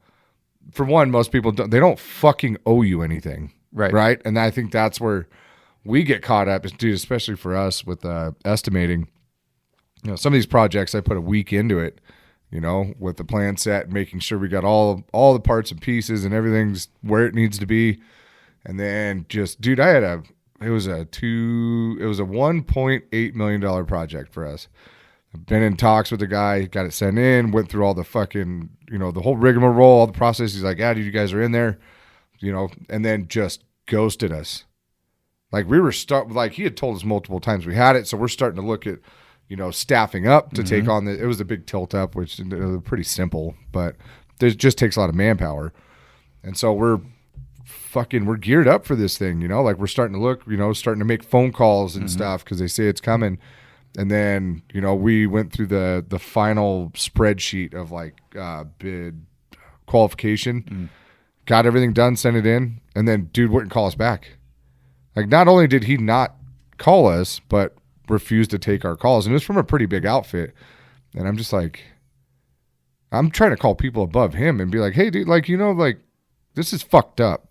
for one, most people don't fucking owe you anything. Right. Right. And I think that's where we get caught up, dude, especially for us with estimating. Some of these projects, I put a week into it, with the plan set, making sure we got all the parts and pieces and everything's where it needs to be. And then just, dude, it was a $1.8 million project for us. I've been in talks with the guy, got it sent in, went through all the fucking, the whole rigmarole, all the process. He's like, yeah, dude, you guys are in there, and then just ghosted us. Like we were he had told us multiple times we had it. So we're starting to look at, staffing up to take on it was a big tilt up, which is pretty simple, but it just takes a lot of manpower. And so we're geared up for this thing, like we're starting to look, starting to make phone calls and stuff because they say it's coming. And then, we went through the final spreadsheet of bid qualification, got everything done, sent it in, and then dude wouldn't call us back. Like not only did he not call us, but refused to take our calls. And it was from a pretty big outfit. And I'm just like, I'm trying to call people above him and be like, hey dude, this is fucked up.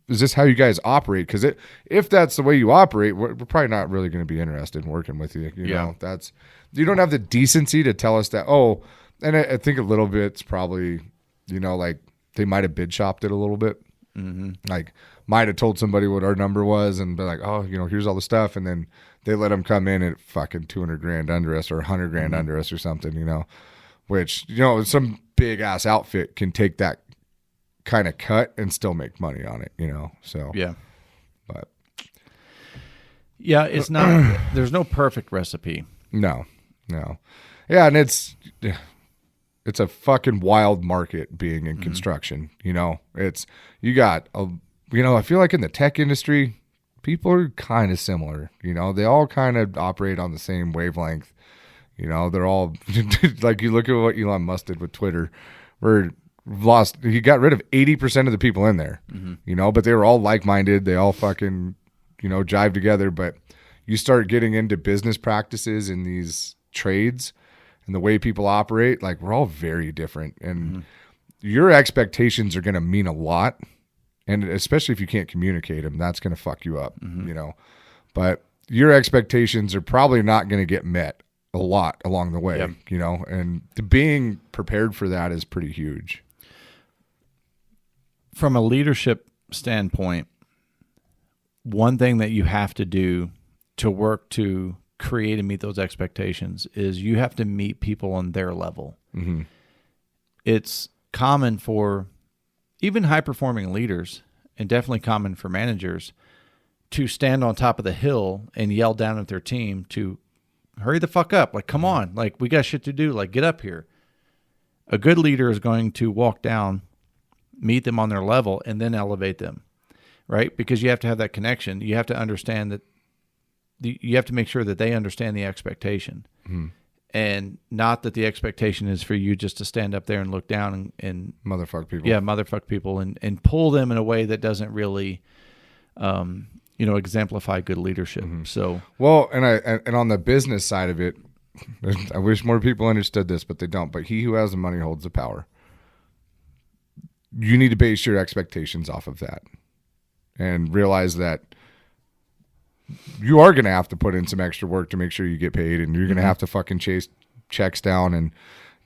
Is this how you guys operate? Because if that's the way you operate, we're probably not really going to be interested in working with you. You know, you don't have the decency to tell us that. Oh, and I think a little bit it's probably, they might have bid shopped it a little bit. Like might have told somebody what our number was and be like, oh, here's all the stuff. And then they let them come in at fucking 200 grand under us or 100 grand under us or something, which, some big ass outfit can take that kind of cut and still make money on it, so yeah, but yeah, it's not there's no perfect recipe. No, yeah, and it's a fucking wild market being in construction. It's you got I feel like in the tech industry people are kind of similar. They all kind of operate on the same wavelength. They're all like, you look at what Elon Musk did with Twitter, where he got rid of 80% of the people in there, but they were all like-minded. They all fucking, jive together. But you start getting into business practices in these trades and the way people operate, like we're all very different. And your expectations are going to mean a lot. And especially if you can't communicate them, that's going to fuck you up, you know. But your expectations are probably not going to get met a lot along the way, you know. And being prepared for that is pretty huge. From a leadership standpoint, one thing that you have to do to work to create and meet those expectations is you have to meet people on their level. Mm-hmm. It's common for even high-performing leaders, and definitely common for managers, to stand on top of the hill and yell down at their team to hurry the fuck up. Like, come on. Like, we got shit to do. Like, get up here. A good leader is going to walk down, meet them on their level, and then elevate them, right? Because you have to have that connection. You have to understand that you have to make sure that they understand the expectation. Mm-hmm. And not that the expectation is for you just to stand up there and look down and motherfuck people. Yeah, motherfuck people and pull them in a way that doesn't really, exemplify good leadership. Mm-hmm. So well, and on the business side of it, I wish more people understood this, but they don't. But he who has the money holds the power. You need to base your expectations off of that, and realize that you are going to have to put in some extra work to make sure you get paid, and you're going to have to fucking chase checks down. And,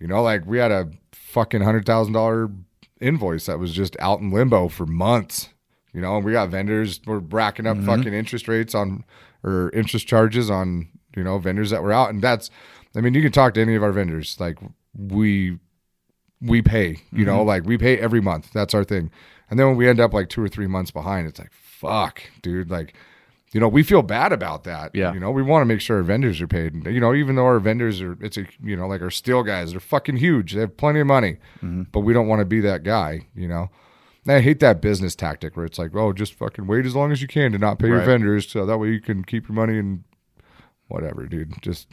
you know, like we had a fucking $100,000 invoice that was just out in limbo for months, you know, and we got vendors, we're racking up fucking interest rates or interest charges on, you know, vendors that were out. And you can talk to any of our vendors. Like we pay, you know, like we pay every month. That's our thing. And then when we end up like 2 or 3 months behind, it's like, fuck, dude, like, you know, we feel bad about that. Yeah. You know, we want to make sure our vendors are paid. You know, even though our vendors like our steel guys, they're fucking huge. They have plenty of money, but we don't want to be that guy, you know. And I hate that business tactic where it's like, oh, just fucking wait as long as you can to not pay your vendors so that way you can keep your money and whatever, dude. Just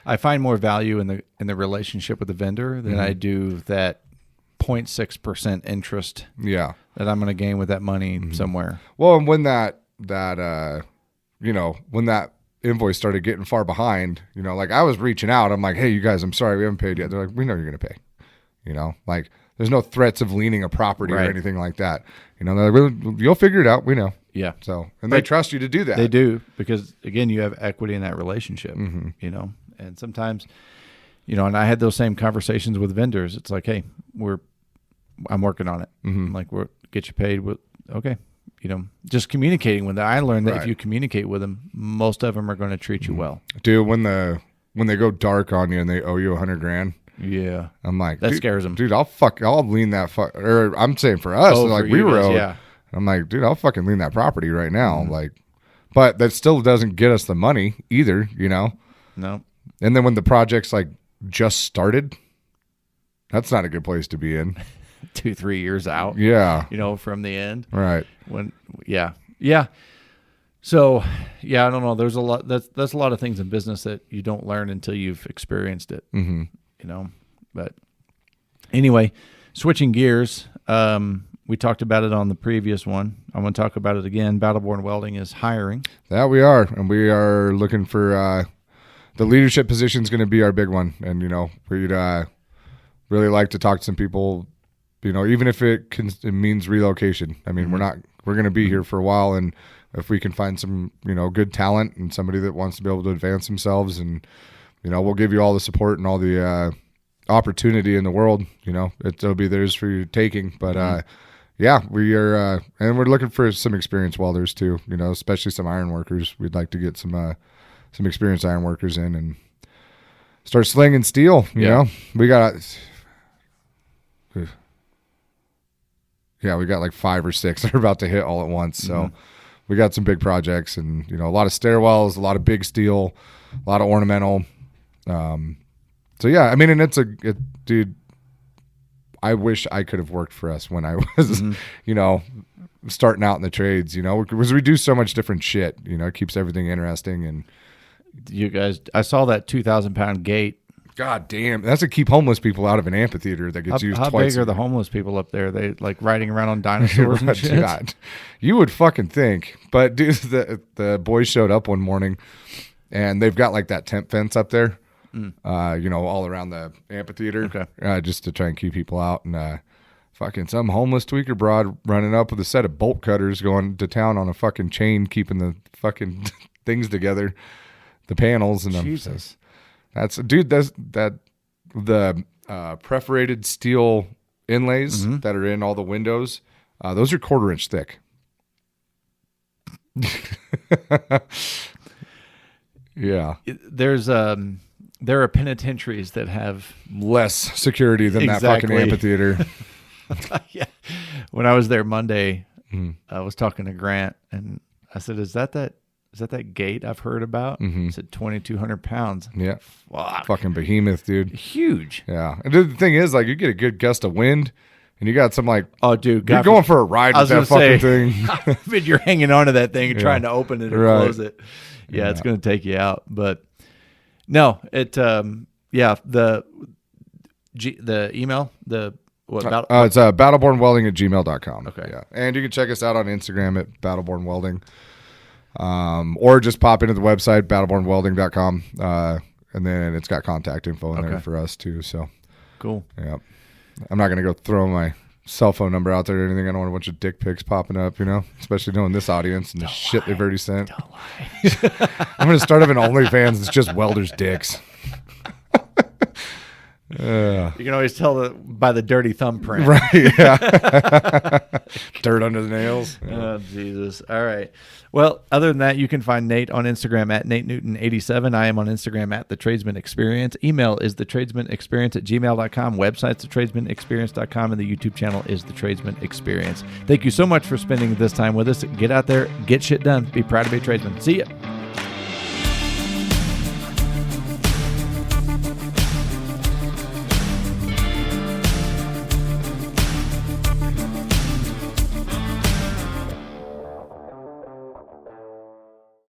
I find more value in the relationship with the vendor than I do that 0.6% interest that I'm going to gain with that money somewhere. Well, and when when that invoice started getting far behind, you know, like I was reaching out, I'm like, hey, you guys, I'm sorry, we haven't paid yet. They're like, we know you're going to pay, you know, like there's no threats of leaning a property or anything like that. You know, they're like, you'll figure it out. We know. Yeah. So, and they trust you to do that. They do, because again, you have equity in that relationship, you know, and sometimes, you know, and I had those same conversations with vendors. It's like, hey, I'm working on it. Like we'll get you paid with, okay. You know, just communicating with them. I learned that if you communicate with them, most of them are going to treat you well. Dude, when they go dark on you and they owe you $100,000, yeah, I'm like, that scares them. Dude, I'll lean that or I'm saying for us, like we were owed. Yeah. I'm like, dude, I'll fucking lean that property right now. Like, but that still doesn't get us the money either, you know? No. And then when the project's like just started, that's not a good place to be in. 2-3 years out. Yeah. You know, from the end. Right. Yeah. So, yeah, I don't know. There's a lot. That's a lot of things in business that you don't learn until you've experienced it. You know, but anyway, switching gears. We talked about it on the previous one. I'm going to talk about it again. Battleborn Welding is hiring. That we are, and we are looking for the leadership position is going to be our big one. And you know, we'd really like to talk to some people. You know, even if it means relocation. I mean, we're going to be here for a while, and if we can find some, you know, good talent and somebody that wants to be able to advance themselves, and you know, we'll give you all the support and all the opportunity in the world. You know, it'll be theirs for you taking. But yeah, we are, and we're looking for some experienced welders too. You know, especially some iron workers. We'd like to get some experienced iron workers in and start slinging steel. You know, we got. Yeah, we got like 5 or 6 that are about to hit all at once. So we got some big projects, and you know, a lot of stairwells, a lot of big steel, a lot of ornamental. So yeah, I mean, and dude, I wish I could have worked for us when I was, you know, starting out in the trades, you know, because we do so much different shit, you know, it keeps everything interesting. And you guys, I saw that 2,000-pound gate. God damn, that's to keep homeless people out of an amphitheater that gets used twice. How big are the homeless people up there? They like riding around on dinosaurs and shit? God, you would fucking think. But dude, the boys showed up one morning, and they've got like that tent fence up there. all around the amphitheater, Okay. just to try and keep people out. And fucking some homeless tweaker broad running up with a set of bolt cutters going to town on a fucking chain, keeping the fucking things together, the panels. And Jesus. that's the perforated steel inlays that are in all the windows. Those are 1/4 inch thick. Yeah. There are penitentiaries that have Less security than that fucking Exactly. amphitheater. yeah. When I was there Monday, I was talking to Grant and I said, Is that gate I've heard about? He said 2,200 pounds. Yeah. Fuck. Fucking behemoth, dude. Huge. Yeah. And the thing is, like, you get a good gust of wind and you got some, like, Oh, dude. you're going for a ride I with was that fucking gonna thing. But you're hanging onto that thing and trying to open it and Right. close it. Yeah, it's going to take you out. But no, it, the email, It's battlebornwelding@gmail.com. Okay. Yeah. And you can check us out on Instagram at battlebornwelding. Or just pop into the website, battlebornwelding.com. And then it's got contact info in there Okay. for us too. So, cool. yeah. I'm not going to go throw my cell phone number out there or anything. I don't want a bunch of dick pics popping up, especially knowing this audience and the shit they've already sent. Don't lie. I'm going to start up an OnlyFans. It's just welders' dicks. You can always tell by the dirty thumbprint. Right. Yeah. Dirt under the nails. Oh, Jesus. All right. Well, other than that, you can find Nate on Instagram at NateNewton87. I am on Instagram at The Tradesman Experience. Email is thetradesmanexperience@gmail.com. Website's thetradesmanexperience.com. And the YouTube channel is The Tradesman Experience. Thank you so much for spending this time with us. Get out there, get shit done. Be proud to be a tradesman. See ya.